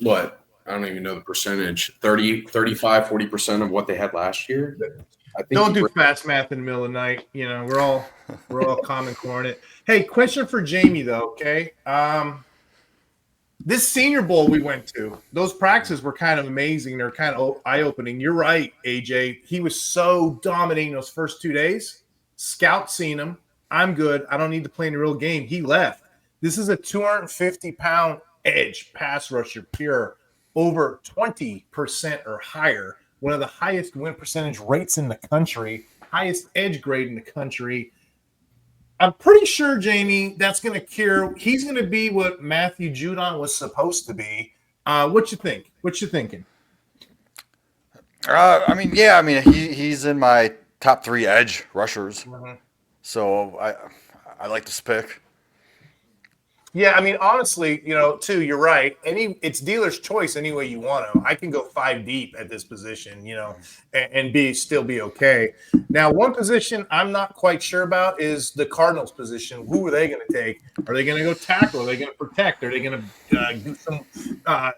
what? I don't even know the percentage, 30, 35, 40% of what they had last year. I think don't do fast math in the middle of the night. You know, we're all common core in it. Hey, question for Jamie though, okay? This Senior Bowl we went to, those practices were kind of amazing. They're kind of eye-opening. You're right, AJ. He was so dominating those first 2 days. Scout seen him. I'm good. I don't need to play in the real game. He left. This is a 250-pound edge pass rusher, pure, over 20% or higher. One of the highest win percentage rates in the country, highest edge grade in the country. I'm pretty sure, Jamie, that's going to cure. He's going to be what Matthew Judon was supposed to be. What you think? What you thinking? He's in my top 3 edge rushers. Mm-hmm. So I like this pick. Yeah, I mean, honestly, too, you're right. It's dealer's choice any way you want to. I can go 5 deep at this position, and still be okay. Now, one position I'm not quite sure about is the Cardinals position. Who are they going to take? Are they going to go tackle? Are they going to protect? Are they going to do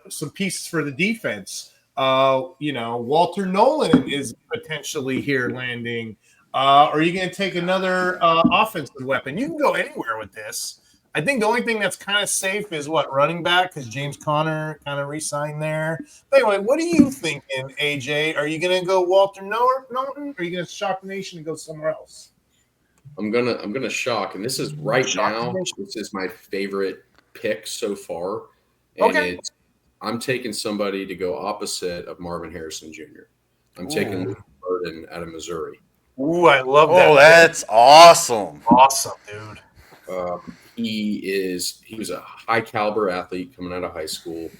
some pieces for the defense? Walter Nolan is potentially here landing. Are you going to take another offensive weapon? You can go anywhere with this. I think the only thing that's kind of safe is running back, because James Conner kind of re-signed there. But anyway, what are you thinking, AJ? Are you going to go Walter Norton? Or are you going to shock the nation and go somewhere else? I'm gonna shock, and this is now. This is my favorite pick so far, and I'm taking somebody to go opposite of Marvin Harrison Jr. I'm taking Luke Burden out of Missouri. Ooh, I love that. Oh, that's awesome! Awesome, dude. He was a high caliber athlete coming out of high school.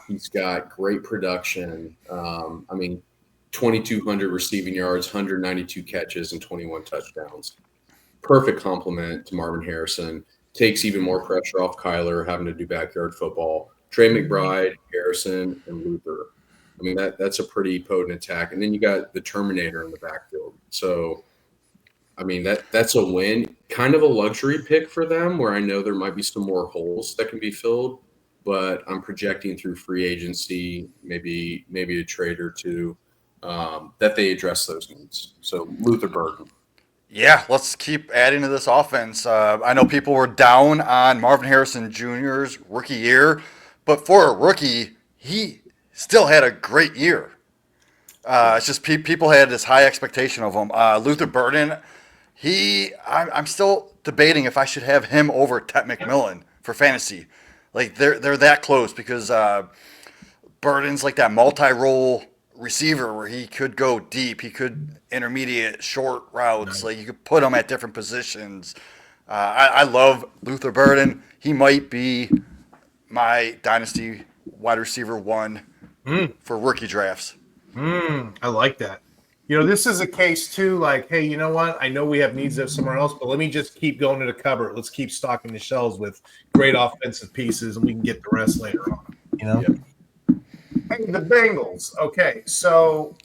He's got great production. 2,200 receiving yards, 192 catches, and 21 touchdowns. Perfect complement to Marvin Harrison. Takes even more pressure off Kyler having to do backyard football. Trey McBride, Harrison, and Luther. I mean, that's a pretty potent attack. And then you got the Terminator in the backfield. So, I mean, that's a win. Kind of a luxury pick for them, where I know there might be some more holes that can be filled, but I'm projecting through free agency, maybe a trade or two, that they address those needs. So Luther Burden. Yeah, let's keep adding to this offense. I know people were down on Marvin Harrison Jr.'s rookie year, but for a rookie, he still had a great year. It's just people had this high expectation of him. Luther Burden, I'm still debating if I should have him over Tet McMillan for fantasy. Like they're that close, because Burden's like that multi-role receiver where he could go deep, he could intermediate, short routes. Like you could put him at different positions. I love Luther Burden. He might be my dynasty wide receiver 1 for rookie drafts. I like that. This is a case too, like, hey, you know what? I know we have needs of somewhere else, but let me just keep going to the cupboard. Let's keep stocking the shelves with great offensive pieces, and we can get the rest later on. Yep. Hey, the Bengals. Okay, so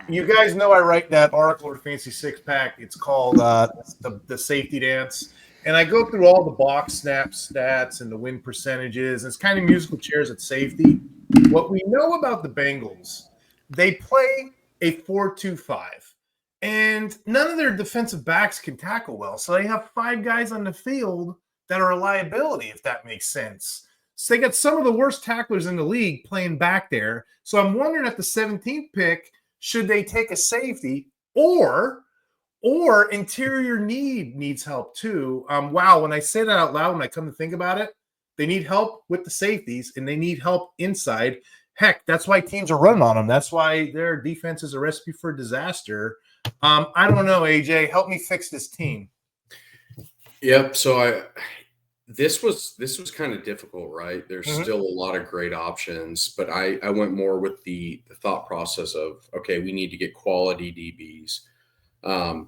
You guys know I write that article for Fancy Six Pack. It's called the Safety Dance. And I go through all the box snap stats and the win percentages. It's kind of musical chairs at safety. What we know about the Bengals, they play a 4-2-5. And none of their defensive backs can tackle well. So they have 5 guys on the field that are a liability, if that makes sense. So they got some of the worst tacklers in the league playing back there. So I'm wondering at the 17th pick, should they take a safety or interior needs help too? Wow, when I say that out loud, when I come to think about it, they need help with the safeties and they need help inside. Heck, that's why teams are running on them. That's why their defense is a recipe for disaster. I don't know, AJ. Help me fix this team. Yep. So this was kind of difficult, right? There's still a lot of great options, but I went more with the thought process of, okay, we need to get quality DBs.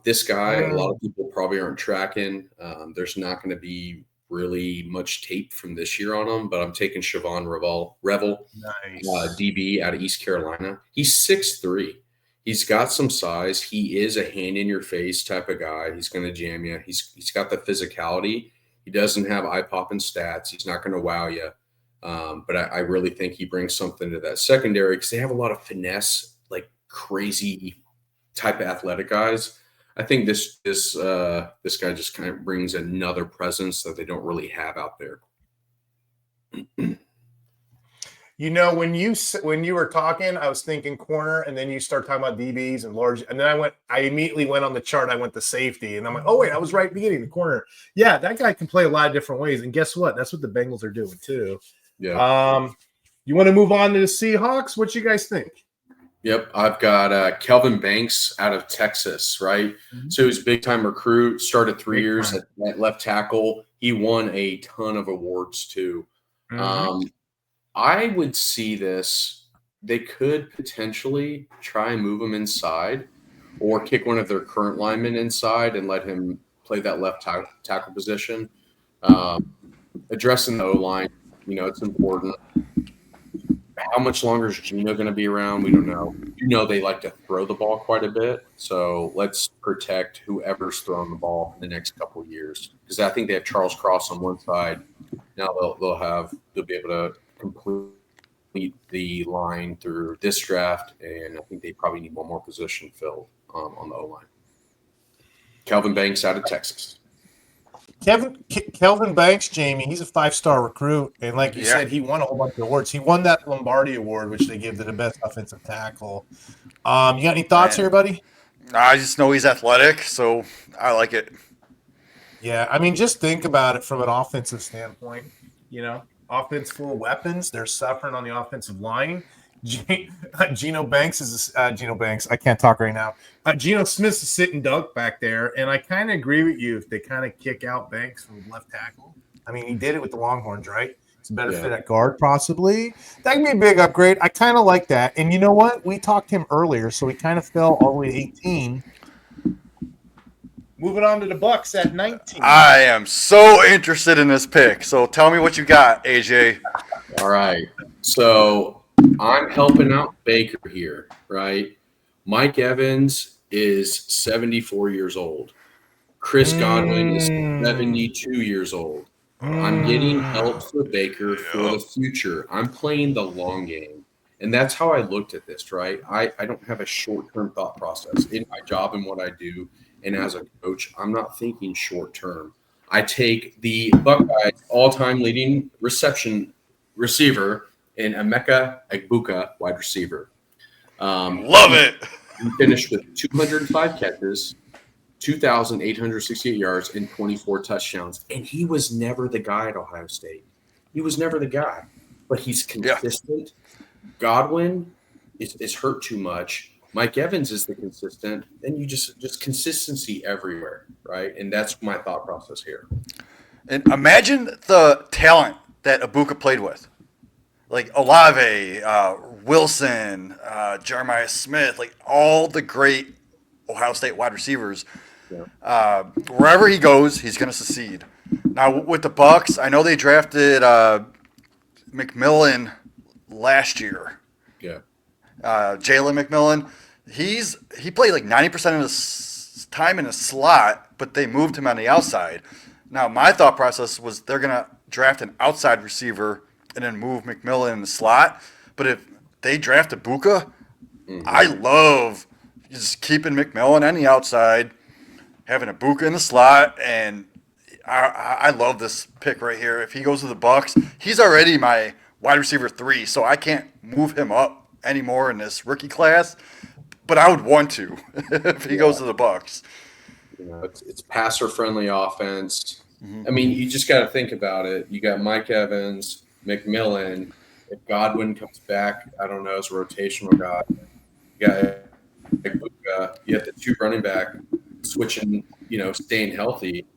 This guy, a lot of people probably aren't tracking. There's not going to be really much tape from this year on him, but I'm taking Siobhan Revel, Nice. DB out of East Carolina. He's 6'3". He's got some size. He is a hand-in-your-face type of guy. He's going to jam you. He's got the physicality. He doesn't have eye-popping stats. He's not going to wow you. But I really think he brings something to that secondary because they have a lot of finesse, like crazy type of athletic guys. I think this guy just kind of brings another presence that they don't really have out there. You know, when you were talking, I was thinking corner, and then you start talking about DBs and large, and then I immediately went on the chart. I went to safety, and I'm like, oh wait, I was right beginning the corner. Yeah, that guy can play a lot of different ways, and guess what? That's what the Bengals are doing too. Yeah. You want to move on to the Seahawks? What you guys think? Yep, I've got Kelvin Banks out of Texas, right? So he's a big-time recruit, started 3 years at left tackle. He won a ton of awards too. I would see this. They could potentially try and move him inside or kick one of their current linemen inside and let him play that left tackle position. Addressing the O-line, it's important. How much longer is Geno going to be around? We don't know. They like to throw the ball quite a bit. So let's protect whoever's throwing the ball in the next couple of years. Because I think they have Charles Cross on one side. Now they'll be able to complete the line through this draft, and I think they probably need one more position filled on the O-line. Kelvin Banks out of Texas. Kelvin Banks, Jamie, he's a 5-star recruit, and like you said, he won a whole bunch of awards. He won that Lombardi Award, which they give to the best offensive tackle. You got any thoughts here, buddy? I just know he's athletic, so I like it. Yeah, I mean, just think about it from an offensive standpoint. Offense full of weapons. They're suffering on the offensive line. Geno Banks is Geno Banks. I can't talk right now. Geno Smith's a sitting duck back there, and I kind of agree with you if they kind of kick out Banks from left tackle. I mean, he did it with the Longhorns, right? It's a better fit at guard, possibly. That can be a big upgrade. I kind of like that. And you know what? We talked to him earlier, so he kind of fell all the way to 18. Moving on to the Bucs at 19. I am so interested in this pick. So tell me what you got, AJ. All right. So I'm helping out Baker here, right? Mike Evans is 74 years old. Chris Godwin is 72 years old. I'm getting help for Baker for the future. I'm playing the long game. And that's how I looked at this, right? I don't have a short-term thought process in my job and what I do. And as a coach, I'm not thinking short-term. I take the Buckeyes all-time leading receiver in Emeka Egbuka, wide receiver. Love it. He finished with 205 catches, 2,868 yards, and 24 touchdowns. And he was never the guy at Ohio State. He was never the guy. But he's consistent. Yeah. Godwin is hurt too much. Mike Evans is the consistent. Then you just consistency everywhere, right? And that's my thought process here. And imagine the talent that Egbuka played with. Like Olave, Wilson, Jeremiah Smith, like all the great Ohio State wide receivers. Yeah. Wherever he goes, he's going to succeed. Now with the Bucs, I know they drafted McMillan last year. Yeah. Jalen McMillan. he played like 90% of his time in a slot, but they moved him on the outside. Now my thought process was they're gonna draft an outside receiver and then move McMillan in the slot. But if they draft a Buka, I love just keeping McMillan on the outside, having a Buka in the slot, and I love this pick right here. If he goes to the Bucks, he's already my wide receiver 3, so I can't move him up anymore in this rookie class. But I would want to if he goes to the Bucks. It's passer friendly offense. I mean, you just got to think about it. You got Mike Evans, McMillan. If Godwin comes back, I don't know, as a rotational guy. You got you have the 2 running back switching, staying healthy.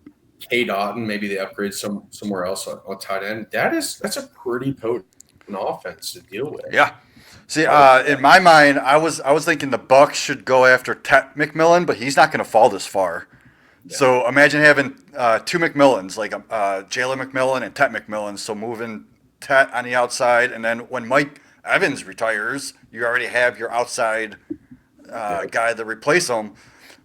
K. Dotton, maybe they upgrade somewhere else on tight end. That's a pretty potent offense to deal with. Yeah. See, in my mind, I was thinking the Bucks should go after Tet McMillan, but he's not going to fall this far. Yeah. So imagine having 2 McMillans, like Jalen McMillan and Tet McMillan. So moving Tet on the outside, and then when Mike Evans retires, you already have your outside guy to replace him.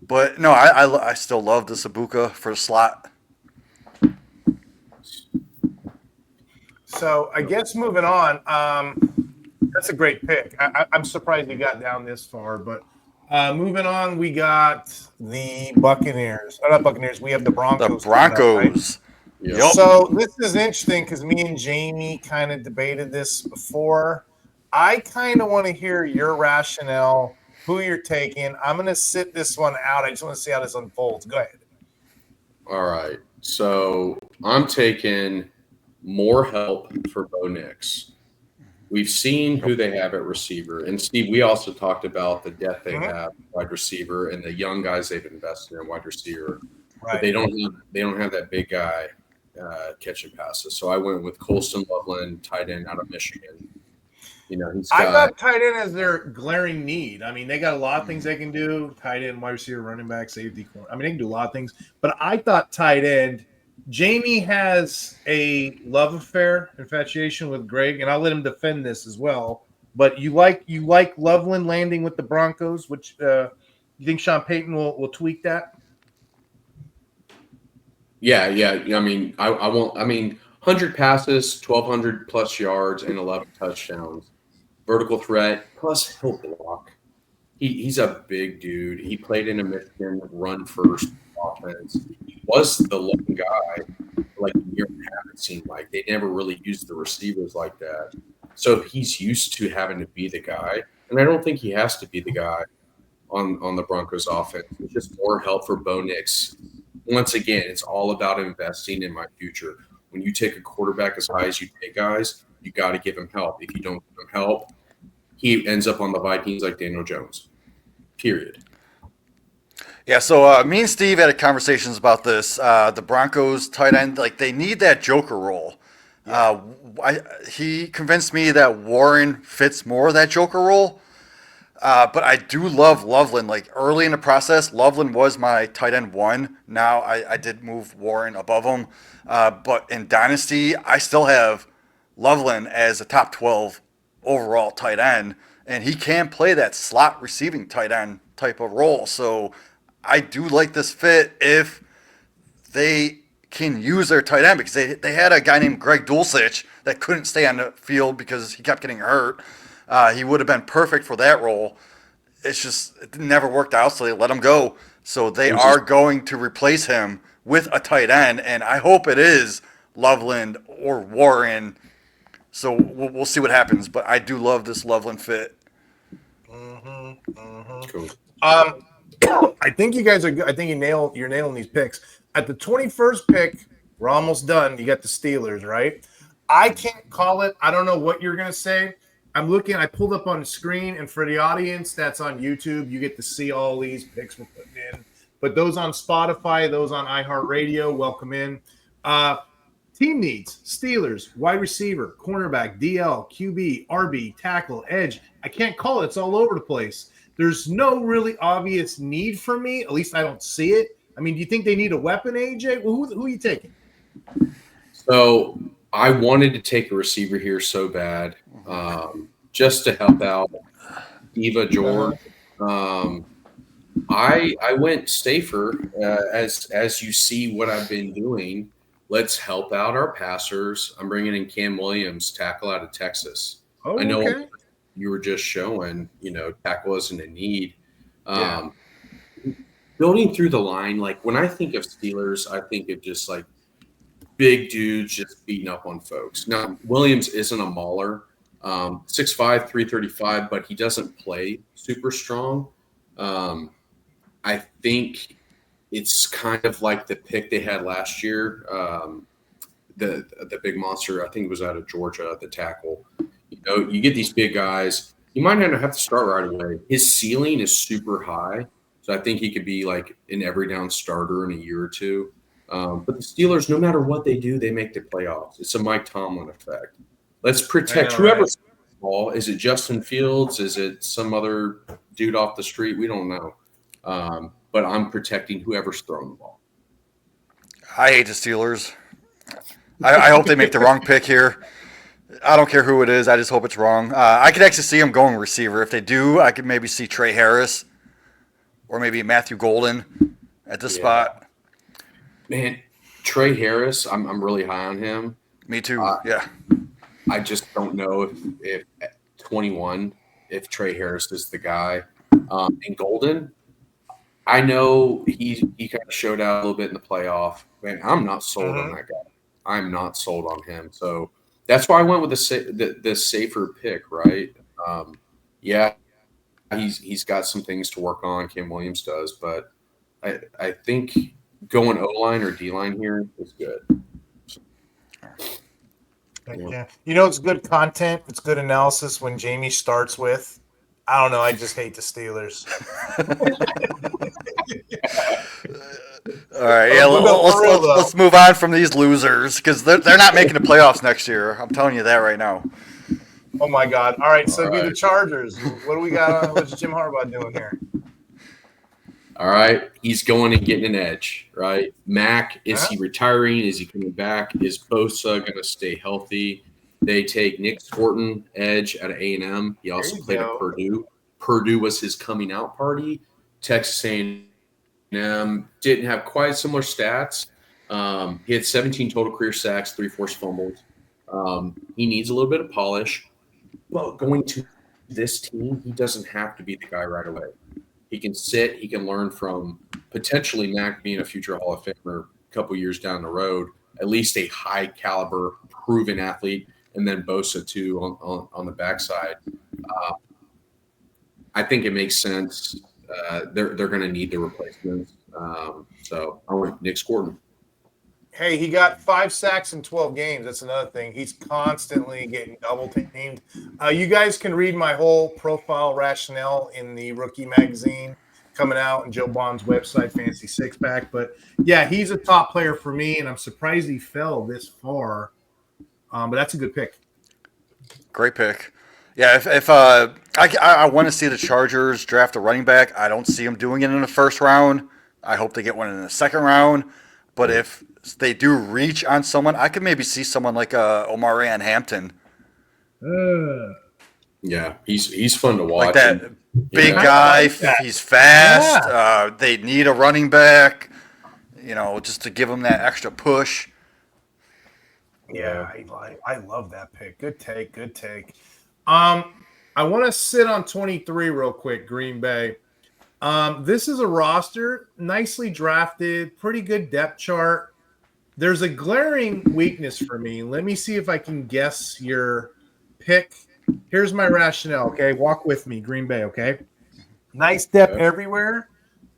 But no, I still love the Sabuka for the slot. So I guess moving on, that's a great pick. I'm surprised you got down this far, but moving on, we got the Buccaneers. Not Buccaneers. We have the Broncos. The Broncos. Right? Yep. So this is interesting because me and Jamie kind of debated this before. I kind of want to hear your rationale, who you're taking. I'm going to sit this one out. I just want to see how this unfolds. Go ahead. All right. So I'm taking more help for Bo Nix. We've seen who they have at receiver. And, Steve, we also talked about the depth they have wide receiver and the young guys they've invested in wide receiver. Right. But they don't have that big guy catching passes. So I went with Colston Loveland, tight end out of Michigan. I got tight end as their glaring need. I mean, they got a lot of things they can do. Tight end, wide receiver, running back, safety. I mean, they can do a lot of things. But I thought tight end – Jamie has a love affair, infatuation with Greg, and I'll let him defend this as well. But you like Loveland landing with the Broncos, which you think Sean Payton will tweak that? Yeah. I mean, I won't. I mean, 100 passes, 1,200 plus yards, and 11 touchdowns. Vertical threat plus he'll block. He's a big dude. He played in a Michigan run first offense. He was the lone guy for like a year and a half, it seemed like. They never really used the receivers like that. So he's used to having to be the guy. And I don't think he has to be the guy on the Broncos offense. It's just more help for Bo Nix. Once again, it's all about investing in my future. When you take a quarterback as high as you take guys, you got to give him help. If you don't give him help, he ends up on the Vikings like Daniel Jones. Period. Yeah, so me and Steve had conversations about this. The Broncos tight end, like they need that joker role. Yeah. He convinced me that Warren fits more of that joker role. But I do love Loveland. Like early in the process, Loveland was my tight end 1. Now I did move Warren above him. But in Dynasty, I still have Loveland as a top 12 overall tight end. And he can play that slot receiving tight end type of role. So I do like this fit if they can use their tight end, because they had a guy named Greg Dulcich that couldn't stay on the field because he kept getting hurt. He would have been perfect for that role. It's just it never worked out, so they let him go. So they are going to replace him with a tight end, and I hope it is Loveland or Warren. So we'll see what happens, but I do love this Loveland fit. Cool. I think you guys are good. I think you're nailing these picks. At the 21st pick, we're almost done. You got the Steelers, right? I can't call it. I don't know what you're going to say. I'm looking. I pulled up on the screen, and for the audience that's on YouTube, you get to see all these picks we're putting in. But those on Spotify, those on iHeartRadio, welcome in. Team needs: Steelers, wide receiver, cornerback, DL, QB, RB, tackle, edge. I can't call it. It's all over the place. There's no really obvious need for me. At least I don't see it. I mean, do you think they need a weapon, AJ? Well, who are you taking? So I wanted to take a receiver here so bad, just to help out Eva George I went safer as you see what I've been doing. Let's help out our passers. I'm bringing in Cam Williams, tackle out of Texas. I Oh, know okay. you were just showing, tackle isn't a need. Yeah. Um, Building through the line, like when I think of Steelers, I think of just like big dudes just beating up on folks. Now, Williams isn't a mauler, 6'5", 335, but he doesn't play super strong. Um, I think it's kind of like the pick they had last year. The big monster, I think it was out of Georgia, the tackle. You get these big guys. You might not have to start right away. His ceiling is super high, so I think he could be like an every down starter in a year or two. But the Steelers, no matter what they do, they make the playoffs. It's a Mike Tomlin effect. Let's protect I know, whoever's the ball. Is it Justin Fields? Is it some other dude off the street? We don't know. But I'm protecting whoever's throwing the ball. I hate the Steelers. I hope they make the wrong pick here. I don't care who it is. I just hope it's wrong. I could actually see them going receiver. If they do, I could maybe see Trey Harris or maybe Matthew Golden at this spot. Man, Trey Harris, I'm really high on him. Me too. Yeah. I just don't know if at 21, if Trey Harris is the guy. And Golden, I know he kind of showed out a little bit in the playoff. Man, I'm not sold on that guy. I'm not sold on him. So that's why I went with the safer pick, right? He's got some things to work on. Cam Williams does, but I think going O-line or D-line here is good. Yeah. It's good content. It's good analysis when Jamie starts with, I don't know, I just hate the Steelers. All right, yeah. Let's move on from these losers because they're not making the playoffs next year. I'm telling you that right now. Oh my God! All right, so the Chargers. What do we got? What's Jim Harbaugh doing here? All right, he's going and getting an edge, right? Mac, is he retiring? Is he coming back? Is Bosa going to stay healthy? They take Nick Scorton, edge out of A&M. He also played at Purdue. Purdue was his coming out party. Texas A&M didn't have quite similar stats. He had 17 total career sacks, 3 forced fumbles. He needs a little bit of polish. Well, going to this team, he doesn't have to be the guy right away. He can sit. He can learn from potentially Mac being a future Hall of Famer a couple years down the road, at least a high caliber, proven athlete, and then Bosa too on the backside. I think it makes sense. They're going to need the replacements. So I went Nick Scorton. Hey, he got 5 sacks in 12 games. That's another thing. He's constantly getting double teamed. You guys can read my whole profile rationale in the Rookie magazine coming out on Joe Bond's website, Fantasy Six Pack. But yeah, he's a top player for me, and I'm surprised he fell this far. But that's a good pick. Great pick. Yeah, if I want to see the Chargers draft a running back. I don't see them doing it in the first round. I hope they get one in the second round. But if they do reach on someone, I could maybe see someone like Omarion Hampton. Yeah, he's fun to watch. Like that big guy. He's fast. Yeah. They need a running back, just to give them that extra push. Yeah, I love that pick. Good take. I want to sit on 23 real quick, Green Bay. This is a roster, nicely drafted, pretty good depth chart. There's a glaring weakness for me. Let me see if I can guess your pick. Here's my rationale, okay? Walk with me, Green Bay, okay? Nice depth everywhere,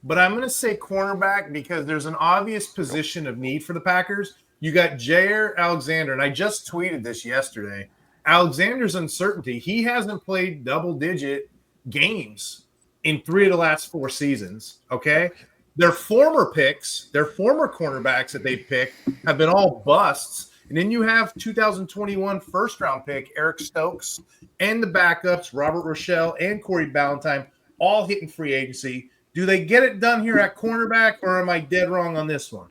but I'm going to say cornerback because there's an obvious position of need for the Packers. You got Jair Alexander, and I just tweeted this yesterday. Alexander's uncertainty. He hasn't played double-digit games in 3 of the last 4 seasons, okay? Their former picks, their former cornerbacks that they picked have been all busts. And then you have 2021 first-round pick Eric Stokes and the backups, Robert Rochelle and Corey Ballantyne, all hitting free agency. Do they get it done here at cornerback, or am I dead wrong on this one?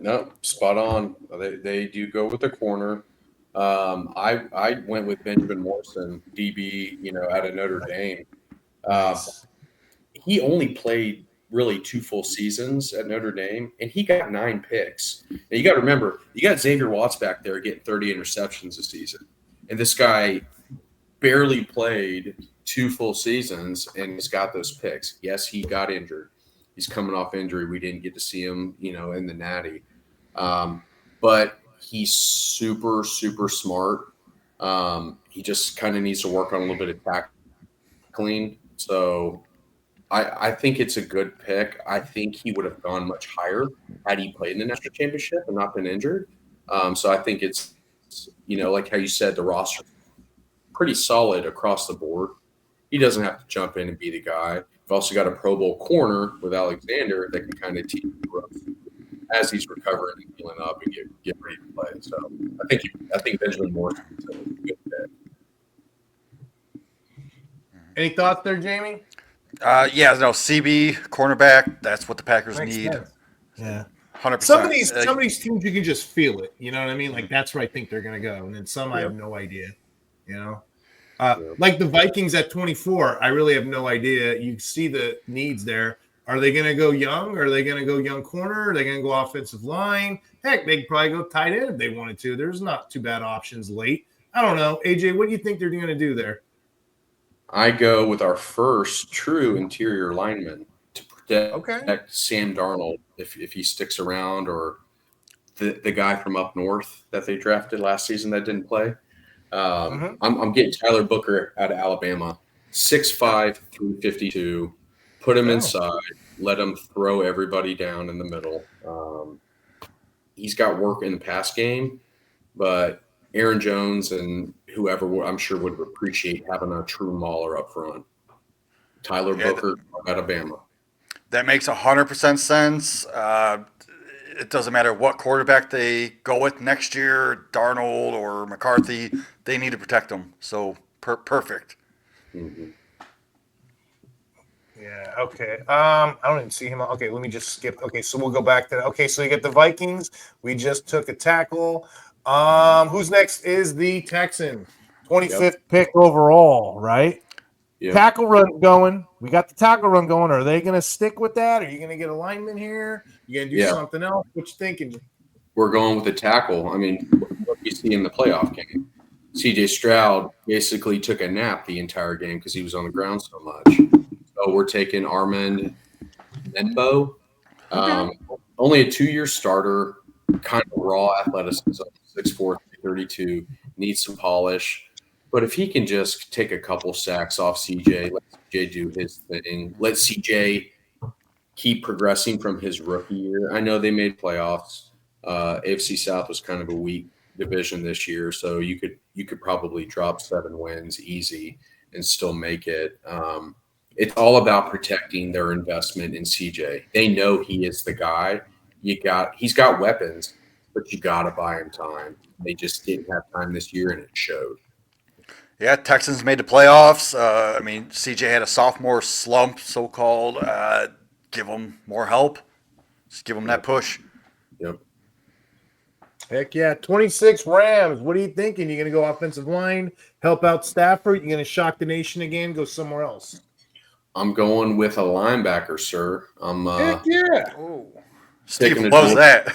No, spot on. They do go with the corner. I went with Benjamin Morrison, DB, out of Notre Dame. he only played really 2 full seasons at Notre Dame, and he got 9 picks. And you got to remember, you got Xavier Watts back there getting 30 interceptions a season, and this guy barely played 2 full seasons, and he's got those picks. Yes, he got injured. He's coming off injury. We didn't get to see him, in the Natty. But he's super, super smart. He just kind of needs to work on a little bit of tackling. So I think it's a good pick. I think he would have gone much higher had he played in the national championship and not been injured. So I think it's, like how you said, the roster pretty solid across the board. He doesn't have to jump in and be the guy. We've also got a Pro Bowl corner with Alexander that can kind of teach the ropes as he's recovering and healing up and get ready to play. So I think Benjamin Morrison is a good pick. Any thoughts there, Jamie? CB cornerback. That's what the Packers Makes need. sense. Yeah, 100%. some of these teams you can just feel it. You know what I mean? Like that's where I think they're going to go, and then some I have no idea. Like the Vikings at 24, I really have no idea. You see the needs there. Are they going to go young? Are they going to go young corner? Are they going to go offensive line? Heck, they could probably go tight end if they wanted to. There's not too bad options late. I don't know. AJ, what do you think they're going to do there? I go with our first true interior lineman to protect Sam Darnold if he sticks around, or the guy from up north that they drafted last season that didn't play. I'm getting Tyler Booker out of Alabama, 6'5", 352. Put him inside, let him throw everybody down in the middle. He's got work in the pass game, but Aaron Jones and whoever I'm sure would appreciate having a true mauler up front. Tyler Booker from Alabama. That makes 100% sense. It doesn't matter what quarterback they go with next year, Darnold or McCarthy, they need to protect them. So perfect. Mm-hmm. Yeah, okay. I don't even see him. Okay, let me just skip. Okay, so we'll go back to so you get the Vikings. We just took a tackle. Who's next is the Texans. 25th pick overall, right? Yep. Tackle run going. We got the tackle run going. Are they going to stick with that? Are you going to get a lineman here? You going to do something else? What you thinking? We're going with the tackle. I mean, what you see in the playoff game. CJ Stroud basically took a nap the entire game because he was on the ground so much. So we're taking Armand Nenbo. Only a 2-year starter, kind of raw athleticism, 6'4", 32, needs some polish. But if he can just take a couple sacks off CJ, let CJ do his thing, let CJ keep progressing from his rookie year. I know they made playoffs. AFC South was kind of a weak division this year, so you could probably drop 7 wins easy and still make it. It's all about protecting their investment in CJ. They know he is the guy. He's got weapons, but you got to buy him time. They just didn't have time this year, and it showed. Yeah, Texans made the playoffs. CJ had a sophomore slump, so-called. Give him more help. Just give him that push. Yep. Heck yeah. 26 Rams. What are you thinking? You going to go offensive line, help out Stafford? You going to shock the nation again, go somewhere else? I'm going with a linebacker, sir. Heck yeah. Steve loves that.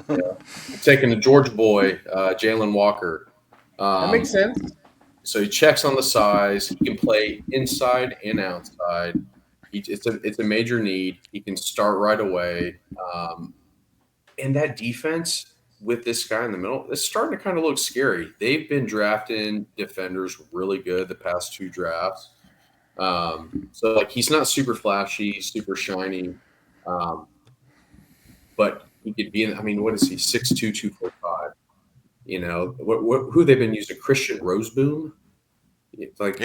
I'm taking the Georgia boy, Jalen Walker. That makes sense. So he checks on the size. He can play inside and outside. It's a major need. He can start right away. And that defense with this guy in the middle, it's starting to kind of look scary. They've been drafting defenders really good the past 2 drafts. So he's not super flashy, super shiny, but he could be what is he? 6'2", 245. Who they've been using? Christian Roseboom. Who's right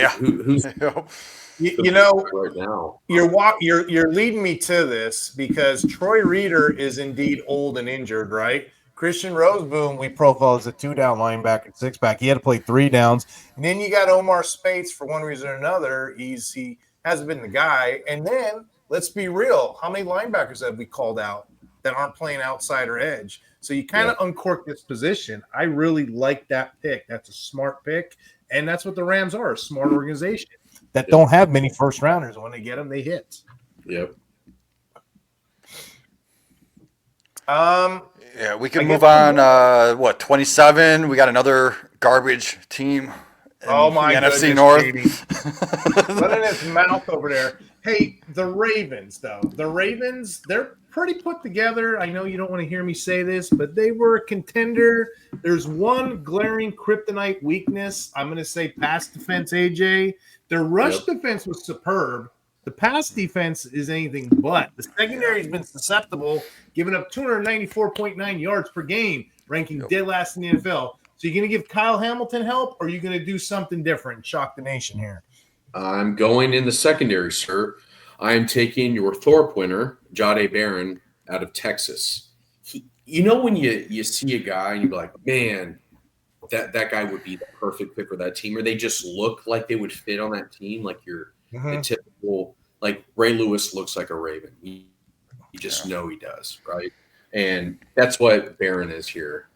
now? You're leading me to this because Troy Reader is indeed old and injured, right? Christian Roseboom, we profile as a 2-down linebacker, 6-back. He had to play 3 downs. And then you got Omar Spates for one reason or another. He hasn't been the guy. And then let's be real. How many linebackers have we called out that aren't playing outside or edge? So you kind of uncork this position. I really like that pick. That's a smart pick. And that's what the Rams are, a smart organization. that don't have many first rounders. When they get them, they hit. Yep. Yeah, we can move on. 27? We got another garbage team in Oh my the NFC goodness, North. running his mouth over there. Hey, the Ravens, though. The Ravens, they're pretty put together. I know you don't want to hear me say this, but they were a contender. There's one glaring kryptonite weakness. I'm going to say pass defense, AJ. Their rush defense was superb. The pass defense is anything but. The secondary has been susceptible, giving up 294.9 yards per game, ranking dead last in the NFL. So you're going to give Kyle Hamilton help, or are you going to do something different? Shock the nation here. I'm going in the secondary, sir. I am taking your Thorpe winner, Jahdae Barron, out of Texas. You know when you see a guy and you're like, man, that guy would be the perfect fit for that team, or they just look like they would fit on that team, like you're the typical, like Ray Lewis looks like a Raven. You just know he does, right? And that's what Barron is here.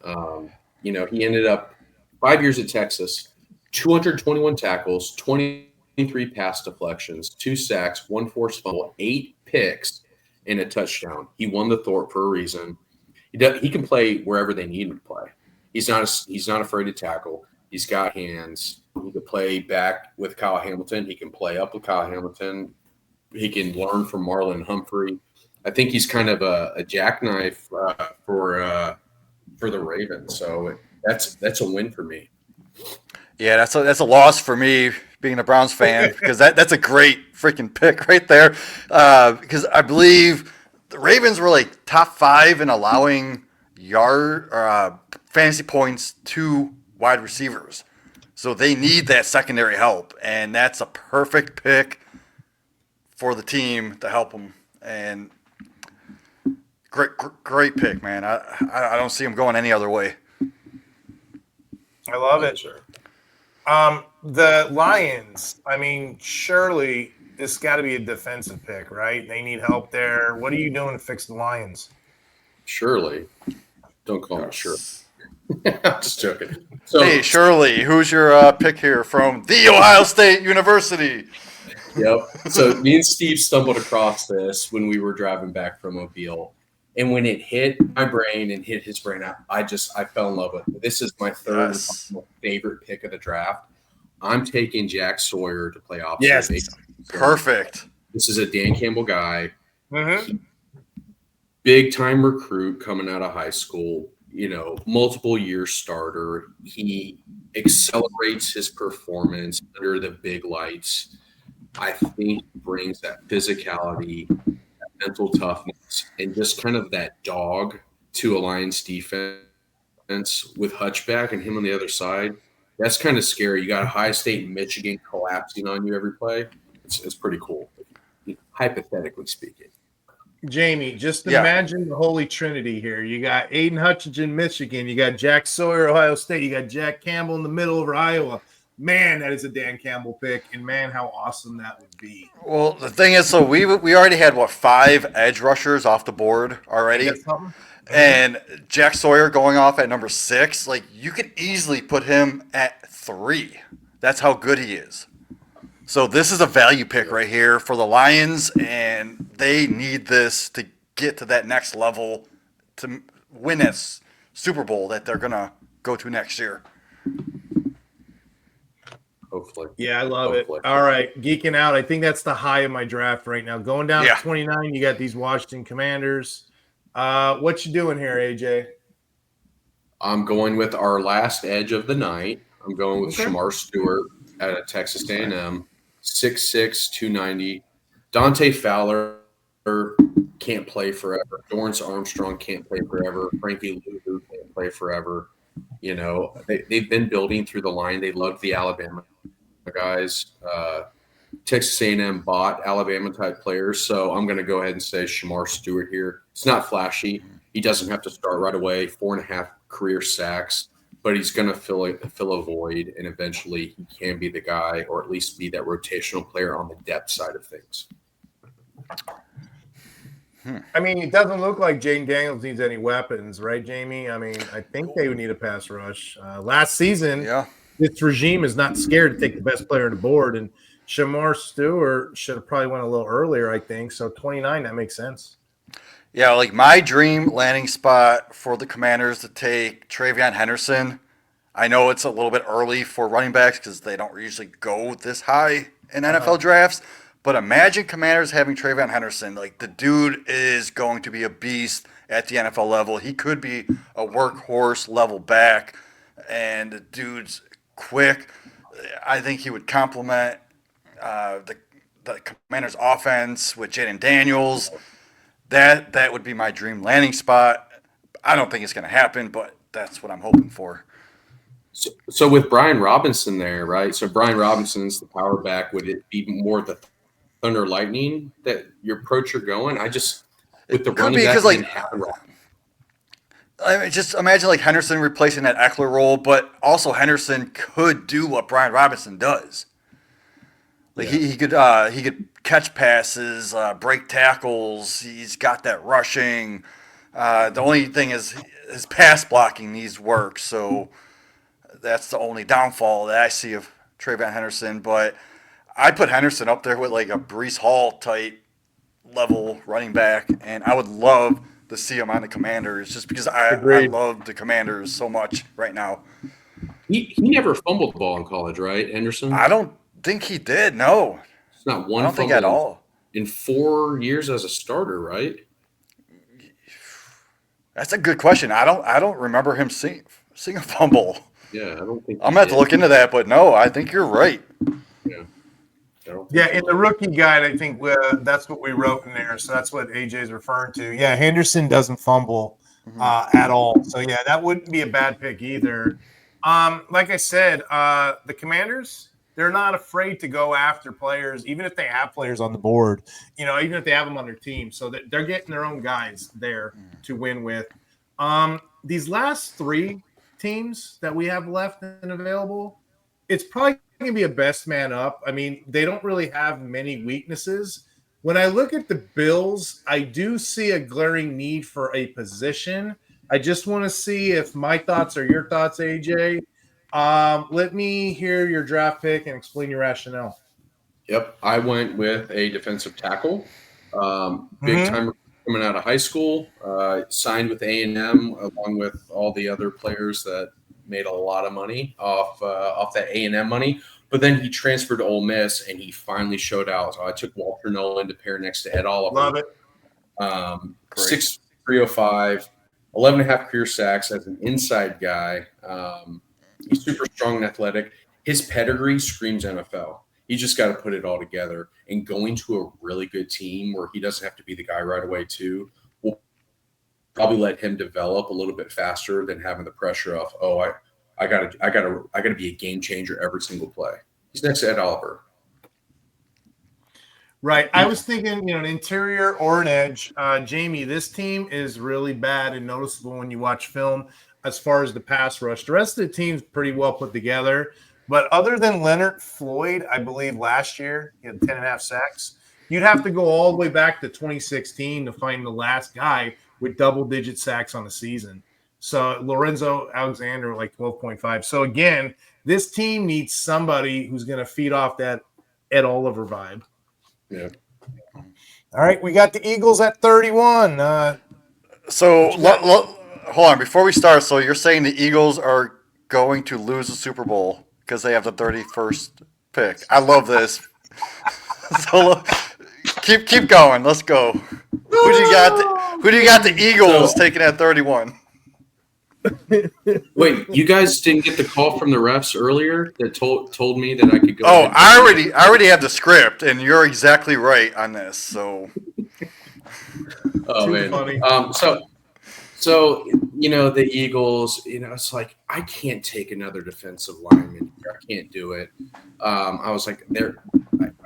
He ended up 5 years at Texas, 221 tackles, 23 pass deflections, 2 sacks, 1 forced fumble, 8 picks, and a touchdown. He won the Thorpe for a reason. He can play wherever they need him to play. He's not afraid to tackle. He's got hands. He can play back with Kyle Hamilton. He can play up with Kyle Hamilton. He can learn from Marlon Humphrey. I think he's kind of a jackknife for the Ravens. So that's a win for me. Yeah, that's a loss for me being a Browns fan because that's a great freaking pick right there. Because I believe the Ravens were like top 5 in allowing fantasy points to wide receivers. So they need that secondary help, and that's a perfect pick for the team to help them. And great pick, man. I don't see him going any other way. I love it. Sure. The Lions, I mean, surely this got to be a defensive pick, right? They need help there. What are you doing to fix the Lions? Surely. Don't call me Shirley. I'm just joking. So, hey, Shirley, who's your pick here from The Ohio State University? Yep. So me and Steve stumbled across this when we were driving back from Mobile. And when it hit my brain and hit his brain, I fell in love with it. This is my third favorite pick of the draft. I'm taking Jack Sawyer to play opposite. Yes, perfect. This is a Dan Campbell guy. Big time recruit coming out of high school, multiple year starter. He accelerates his performance under the big lights. I think he brings that physicality, that mental toughness, and just kind of that dog to a Lions defense with Hutchback and him on the other side. That's kind of scary. You got Ohio State and Michigan collapsing on you every play. It's pretty cool, hypothetically speaking. Jamie, just imagine the Holy Trinity here. You got Aiden Hutchinson, Michigan. You got Jack Sawyer, Ohio State. You got Jack Campbell in the middle over Iowa. Man, that is a Dan Campbell pick, and man, how awesome that would be. Well, the thing is, so we already had 5 edge rushers off the board already, and Jack Sawyer going off at number 6. Like you could easily put him at 3. That's how good he is. So this is a value pick right here for the Lions, and they need this to get to that next level to win this Super Bowl that they're gonna go to next year. Hopefully. Yeah, I love it. All right, geeking out. I think that's the high of my draft right now. Going down to 29, you got these Washington Commanders. What you doing here, AJ? I'm going with our last edge of the night. I'm going with Shamar Stewart at Texas A&M, 6'6", 290. Dante Fowler can't play forever. Dorrance Armstrong can't play forever. Frankie Lulu can't play forever. They've been building through the line. They love the Alabama guys. Texas A&M bought Alabama-type players, so I'm going to go ahead and say Shamar Stewart here. It's not flashy. He doesn't have to start right away, 4.5 career sacks, but he's going to fill a void, and eventually he can be the guy or at least be that rotational player on the depth side of things. I mean, it doesn't look like Jaden Daniels needs any weapons, right, Jamie? I mean, I think they would need a pass rush. Last season, this regime is not scared to take the best player on the board. And Shamar Stewart should have probably went a little earlier, I think. So 29, that makes sense. Yeah, like my dream landing spot for the Commanders to take Travion Henderson. I know it's a little bit early for running backs because they don't usually go this high in NFL drafts. But imagine Commanders having Travion Henderson. Like, the dude is going to be a beast at the NFL level. He could be a workhorse level back, and the dude's quick. I think he would complement the Commanders' offense with Jaden Daniels. That would be my dream landing spot. I don't think it's going to happen, but that's what I'm hoping for. So with Brian Robinson there, right? So Brian Robinson's the power back. Would it be more the Thunder Lightning that your approach you're going? I just with the running back like, happen. I mean, just imagine like Henderson replacing that Eckler role, but also Henderson could do what Brian Robinson does. Like he could catch passes, break tackles. He's got that rushing. The only thing is his pass blocking needs work. So that's the only downfall that I see of Travion Henderson. But I put Henderson up there with like a Breece Hall type level running back, and I would love to see him on the Commanders just because I love the Commanders so much right now. He never fumbled the ball in college, right, Henderson? I don't think he did. No, it's not one. I don't think at all in 4 years as a starter, right? That's a good question. I don't remember him seeing a fumble. Yeah, I don't think I'm gonna have to look into that, but no, I think you're right. Yeah, in the rookie guide, I think that's what we wrote in there. So that's what AJ is referring to. Yeah, Henderson doesn't fumble at all. So yeah, that wouldn't be a bad pick either. Like I said, the Commanders, they're not afraid to go after players, even if they have players on the board. Even if they have them on their team, so that they're getting their own guys there to win with. These last 3 teams that we have left and available, it's probably going to be a best man up. I mean, they don't really have many weaknesses. When I look at the Bills, I do see a glaring need for a position. I just want to see if my thoughts are your thoughts, AJ. Let me hear your draft pick and explain your rationale. Yep, I went with a defensive tackle. Big time coming out of high school. Signed with A&M along with all the other players that made a lot of money off that A&M money. But then he transferred to Ole Miss, and he finally showed out. So I took Walter Nolan to pair next to Ed Oliver. Love it. 6'3", 305, 11.5 career sacks as an inside guy. He's super strong and athletic. His pedigree screams NFL. You just got to put it all together. And going to a really good team where he doesn't have to be the guy right away too will probably let him develop a little bit faster than having the pressure of, I gotta be a game changer every single play. He's next to Ed Oliver. Right. I was thinking, an interior or an edge. Jamie, this team is really bad and noticeable when you watch film as far as the pass rush. The rest of the team's pretty well put together. But other than Leonard Floyd, I believe last year he had 10.5 sacks. You'd have to go all the way back to 2016 to find the last guy with double-digit sacks on the season. So Lorenzo Alexander, like 12.5. So again, this team needs somebody who's going to feed off that Ed Oliver vibe. Yeah. All right, we got the Eagles at 31. Hold on. Before we start, so you're saying the Eagles are going to lose the Super Bowl because they have the 31st pick. I love this. So keep going. Let's go. Who do you got the Eagles taking at 31? Wait, you guys didn't get the call from the refs earlier that told me that I could go? Oh, I already have the script, and you're exactly right on this. So, oh man, funny. So the Eagles, it's like I can't take another defensive lineman. I can't do it. I was like, I'm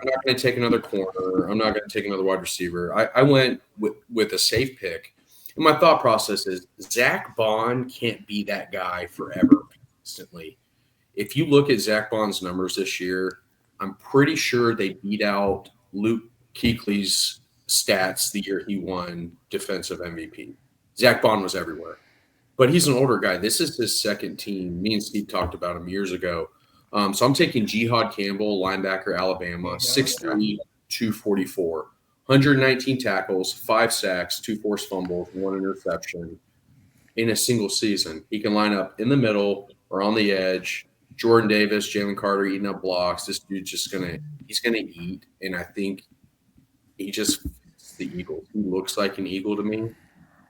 not going to take another corner. I'm not going to take another wide receiver. I went with a safe pick. And my thought process is Zach Bond can't be that guy forever constantly. If you look at Zach Bond's numbers this year, I'm pretty sure they beat out Luke Kuechly's stats the year he won defensive MVP. Zach Bond was everywhere. But he's an older guy. This is his second team. Me and Steve talked about him years ago. So I'm taking Jihad Campbell, linebacker, Alabama, 6'3", 244, 119 tackles, 5 sacks, 2 forced fumbles, 1 interception in a single season. He can line up in the middle or on the edge. Jordan Davis, Jalen Carter eating up blocks. This dude's just he's gonna eat, and I think he just fits the Eagles. He looks like an Eagle to me,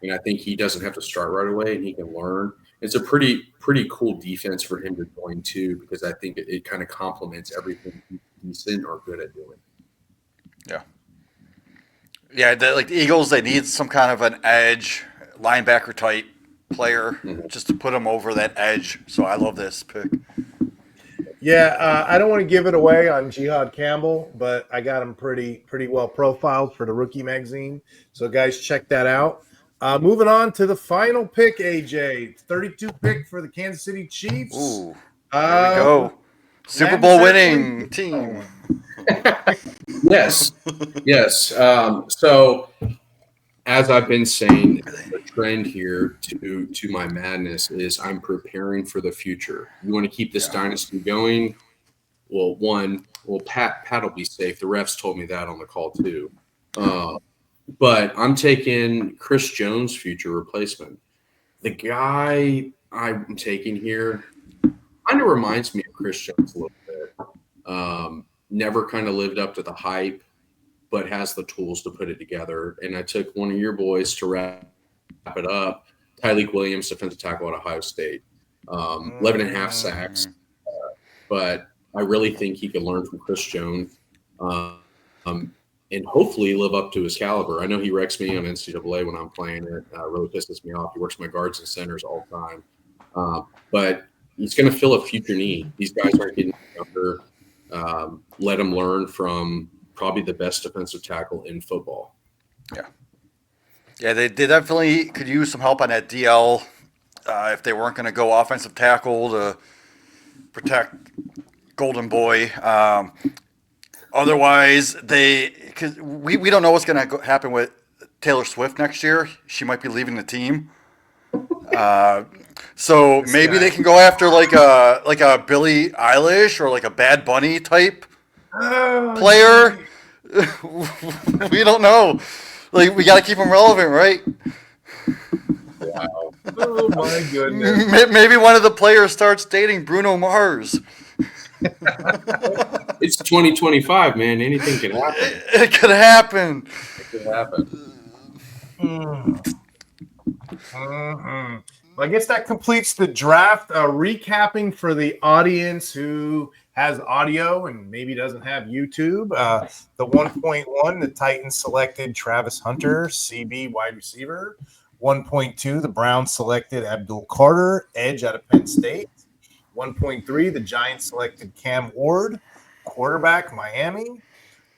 and I think he doesn't have to start right away, and he can learn. It's a pretty cool defense for him to join too, because I think it kind of complements everything he's decent or good at doing. Yeah. The Eagles, they need some kind of an edge linebacker type player just to put them over that edge. So I love this pick. Yeah, I don't want to give it away on Jihad Campbell, but I got him pretty well profiled for the rookie magazine. So guys, check that out. Moving on to the final pick, AJ, 32 pick for the Kansas City Chiefs. Ooh, there we go. Super Bowl winning team. Yes. So as I've been saying, the trend here to my madness is I'm preparing for the future. You want to keep this dynasty going? Well, Pat will be safe. The refs told me that on the call too. But I'm taking Chris Jones' future replacement. The guy I'm taking here kind of reminds me of Chris Jones a little bit. Never kind of lived up to the hype, but has the tools to put it together. And I took one of your boys to wrap it up, Tyleik Williams, defensive tackle at Ohio State. 11 and a half sacks. But I really think he can learn from Chris Jones and hopefully live up to his caliber. I know he wrecks me on NCAA when I'm playing it. Really pisses me off. He works my guards and centers all the time. But he's going to fill a future need. These guys aren't getting younger. Let him learn from probably the best defensive tackle in football. Yeah, they definitely could use some help on that DL if they weren't going to go offensive tackle to protect Golden Boy. Otherwise, because we don't know what's going to happen with Taylor Swift next year. She might be leaving the team. So maybe they can go after like a Billie Eilish or like a Bad Bunny type player. We don't know. Like, we got to keep them relevant, right? Wow. Oh my goodness. Maybe one of the players starts dating Bruno Mars. It's 2025, man. Anything can happen. It could happen. Well, I guess that completes the draft. Recapping for the audience who has audio and maybe doesn't have YouTube. The 1.1, the Titans selected Travis Hunter, CB wide receiver. 1.2, the Browns selected Abdul Carter, edge out of Penn State. 1.3, the Giants selected Cam Ward, quarterback, Miami.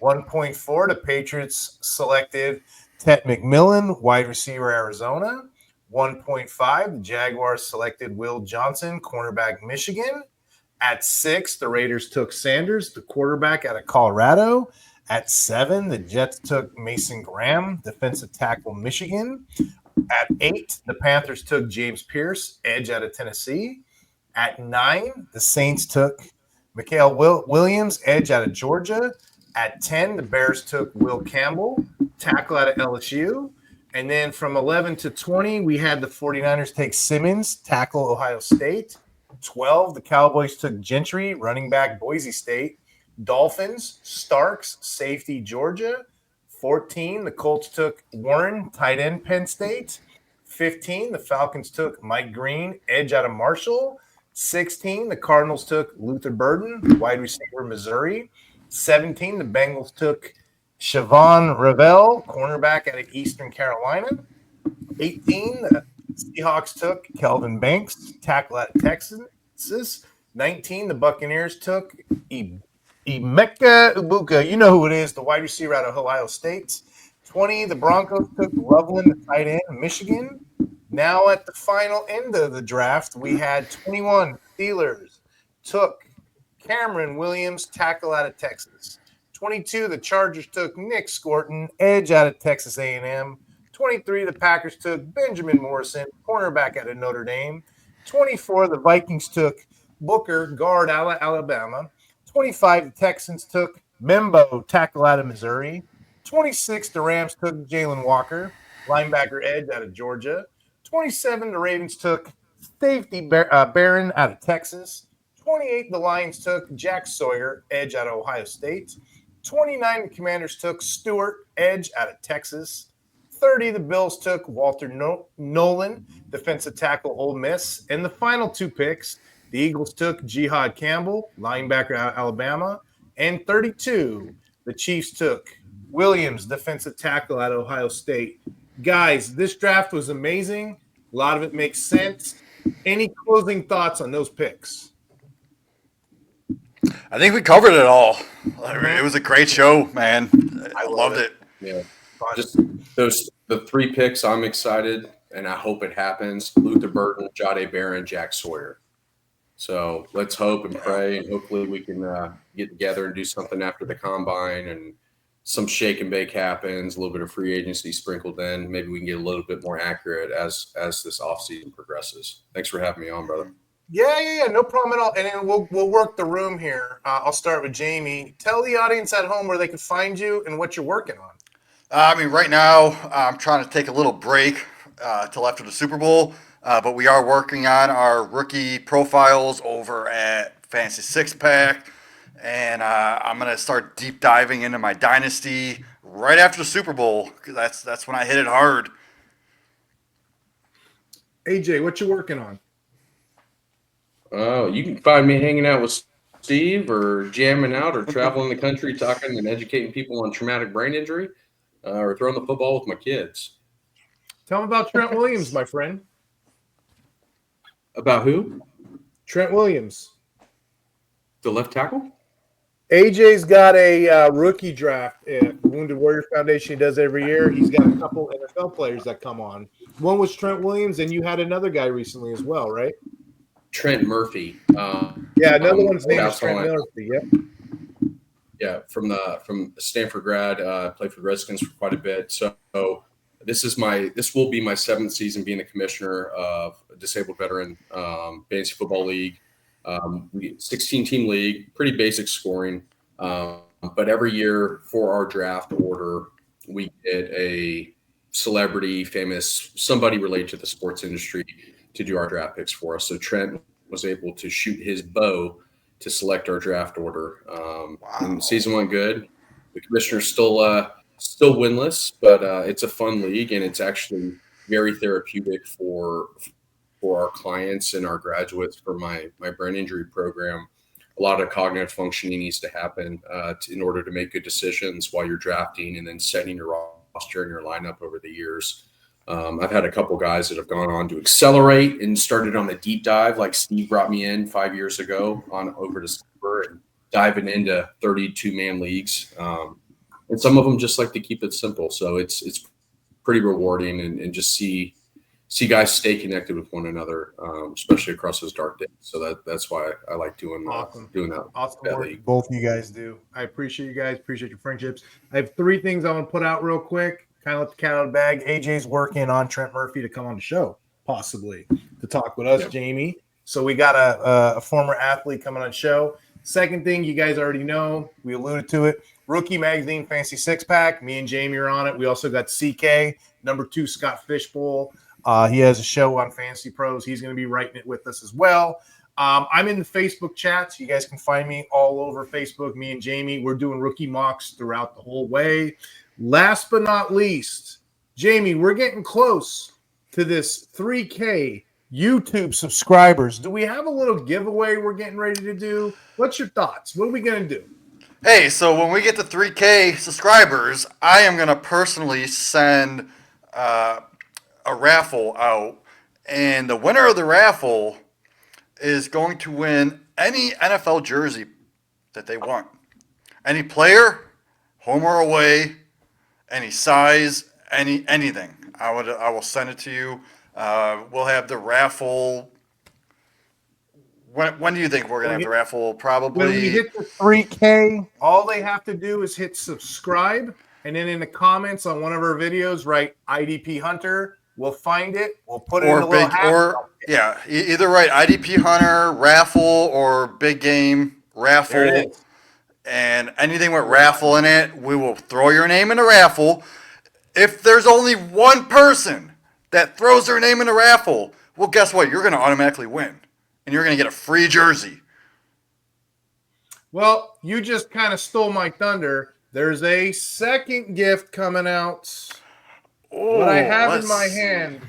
1.4, the Patriots selected Tet McMillan, wide receiver, Arizona. 1.5, the Jaguars selected Will Johnson, cornerback, Michigan. At 6, the Raiders took Sanders, the quarterback out of Colorado. At 7, the Jets took Mason Graham, defensive tackle, Michigan. At 8, the Panthers took James Pierce, edge out of Tennessee. At 9, the Saints took Mikael Williams, edge out of Georgia. At 10, the Bears took Will Campbell, tackle out of LSU. And then from 11 to 20, we had the 49ers take Simmons, tackle, Ohio State. 12, the Cowboys took Gentry, running back, Boise State. Dolphins, Starks, safety, Georgia. 14, the Colts took Warren, tight end, Penn State. 15, the Falcons took Mike Green, edge out of Marshall. 16, the Cardinals took Luther Burden, wide receiver, Missouri. 17, the Bengals took Siobhan Ravel, cornerback out of Eastern Carolina. 18, the Seahawks took Kelvin Banks, tackle out of Texas. 19, the Buccaneers took Emeka Ibuka. You know who it is, the wide receiver out of Ohio State. 20, the Broncos took Loveland, the tight end, Michigan. Now at the final end of the draft, we had 21 Steelers took Cameron Williams, tackle out of Texas. 22, the Chargers took Nick Scorton, edge out of Texas A&M. 23, the Packers took Benjamin Morrison, cornerback out of Notre Dame. 24, the Vikings took Booker, guard out of Alabama. 25, the Texans took Membo, tackle out of Missouri. 26, the Rams took Jalen Walker, linebacker edge out of Georgia. 27, the Ravens took safety Barron out of Texas. 28, the Lions took Jack Sawyer, edge out of Ohio State. 29, the Commanders took Stewart, edge out of Texas. 30, the Bills took Walter Nolan, defensive tackle, Ole Miss. And the final 2 picks, the Eagles took Jihad Campbell, linebacker out of Alabama. And 32, the Chiefs took Williams, defensive tackle out of Ohio State. Guys, this draft was amazing. A lot of it makes sense. Any closing thoughts on those picks? I think we covered it all. It was a great show, man. I loved it. Yeah. Just the 3 picks, I'm excited, and I hope it happens. Luther Burton, Jahdae Barron, Jack Sawyer. So let's hope and pray, and hopefully we can get together and do something after the combine, and some shake and bake happens, a little bit of free agency sprinkled in. Maybe we can get a little bit more accurate as this offseason progresses. Thanks for having me on, brother. Yeah, no problem at all. And then we'll work the room here. I'll start with Jamie. Tell the audience at home where they can find you and what you're working on. Right now I'm trying to take a little break till after the Super Bowl, but we are working on our rookie profiles over at Fantasy Six Pack, and I'm gonna start deep diving into my dynasty right after the Super Bowl, because that's when I hit it hard. AJ, what you working on? Oh, you can find me hanging out with Steve, or jamming out, or traveling the country talking and educating people on traumatic brain injury, or throwing the football with my kids. Tell them about Trent Williams, my friend. About who? Trent Williams. The left tackle? AJ's got a rookie draft at Wounded Warrior Foundation. He does every year. He's got a couple NFL players that come on. One was Trent Williams, and you had another guy recently as well, right? Trent Murphy. Yeah, another one's name is Trent Murphy. Yep. Yeah, from Stanford grad, played for the Redskins for quite a bit. So this will be my 7th season being the commissioner of a disabled veteran fantasy football league. 16-team league, pretty basic scoring. But every year for our draft order, we get a celebrity, famous, somebody related to the sports industry to do our draft picks for us. So Trent was able to shoot his bow to select our draft order. Wow. And season went good. The commissioner's still winless, but it's a fun league, and it's actually very therapeutic for our clients and our graduates for my brain injury program. A lot of cognitive functioning needs to happen in order to make good decisions while you're drafting and then setting your roster and your lineup over the years. I've had a couple guys that have gone on to accelerate and started on the deep dive, like Steve brought me in 5 years ago on over to Silver and diving into 32-man leagues. And some of them just like to keep it simple. So it's pretty rewarding and just see guys stay connected with one another, especially across those dark days. So that's why I like doing that. Awesome work both of you guys do. I appreciate you guys. Appreciate your friendships. I have 3 things I want to put out real quick. Kind of let the cat out of the bag. AJ's working on Trent Murphy to come on the show, possibly, to talk with us, yep. Jamie. So we got a former athlete coming on the show. Second thing, you guys already know, we alluded to it. Rookie Magazine Fantasy Six Pack. Me and Jamie are on it. We also got CK, number 2, Scott Fishbowl. He has a show on Fantasy Pros. He's going to be writing it with us as well. I'm in the Facebook chats. You guys can find me all over Facebook. Me and Jamie, we're doing rookie mocks throughout the whole way. Last but not least, Jamie, we're getting close to this 3K YouTube subscribers. Do we have a little giveaway we're getting ready to do? What's your thoughts? What are we going to do? Hey, so when we get to 3K subscribers, I am going to personally send a raffle out, and the winner of the raffle is going to win any NFL jersey that they want. Any player, home or away, any size, anything. I will send it to you. We'll have the raffle. When do you think we're going to have the raffle? Probably. When we hit the 3K, all they have to do is hit subscribe, and then in the comments on one of our videos, write IDP Hunter. We'll find it. We'll put it in a little hat. Yeah, either write IDP Hunter, raffle, or big game There raffle. it is. And anything with raffle in it, we will throw your name in the raffle. If there's only one person that throws their name in the raffle, well, guess what? You're going to automatically win. And you're going to get a free jersey. Well, you just kind of stole my thunder. There's a second gift coming out. What I have in my hand,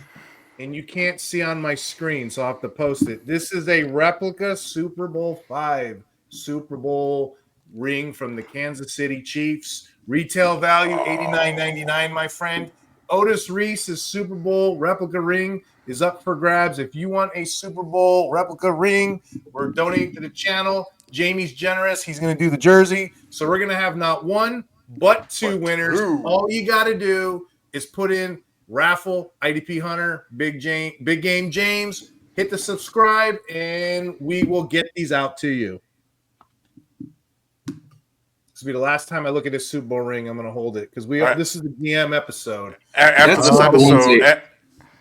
and you can't see on my screen, so I'll have to post it. This is a replica Super Bowl V Super Bowl ring from the Kansas City Chiefs. Retail value $89.99, my friend. Otis Reese's Super Bowl replica ring is up for grabs. If you want a Super Bowl replica ring, we're donating to the channel. Jamie's generous. He's going to do the jersey. So we're going to have not one, but two winners. All you got to do is put in raffle, IDP Hunter, Big Game James, hit the subscribe, and we will get these out to you. This will be the last time I look at this Super Bowl ring. I'm going to hold it because this is the GM episode. After this episode,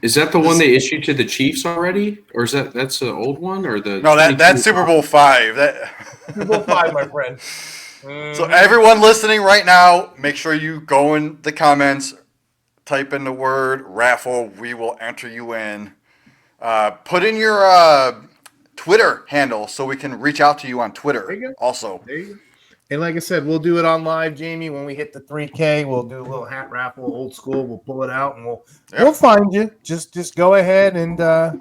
is that the one they issued to the Chiefs already, or is that's the old one, or the? No, that's Super Bowl V. Super Bowl V, my friend. So everyone listening right now, make sure you go in the comments, type in the word raffle. We will enter you in. Put in your Twitter handle so we can reach out to you on Twitter. Also, there you go. And like I said, we'll do it on live, Jamie. When we hit the 3K, we'll do a little hat raffle, old school. We'll pull it out and we'll find you. Just go ahead and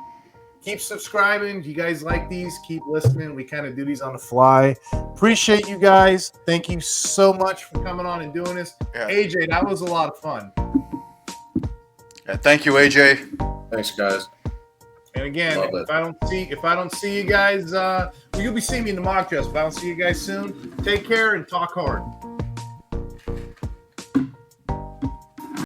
keep subscribing. You guys like these? Keep listening. We kind of do these on the fly. Appreciate you guys. Thank you so much for coming on and doing this. Yeah. AJ, that was a lot of fun. Yeah, thank you, AJ. Thanks, guys. And again, if I don't see you guys, you'll be seeing me in the mock dress. If I don't see you guys soon, take care and talk hard.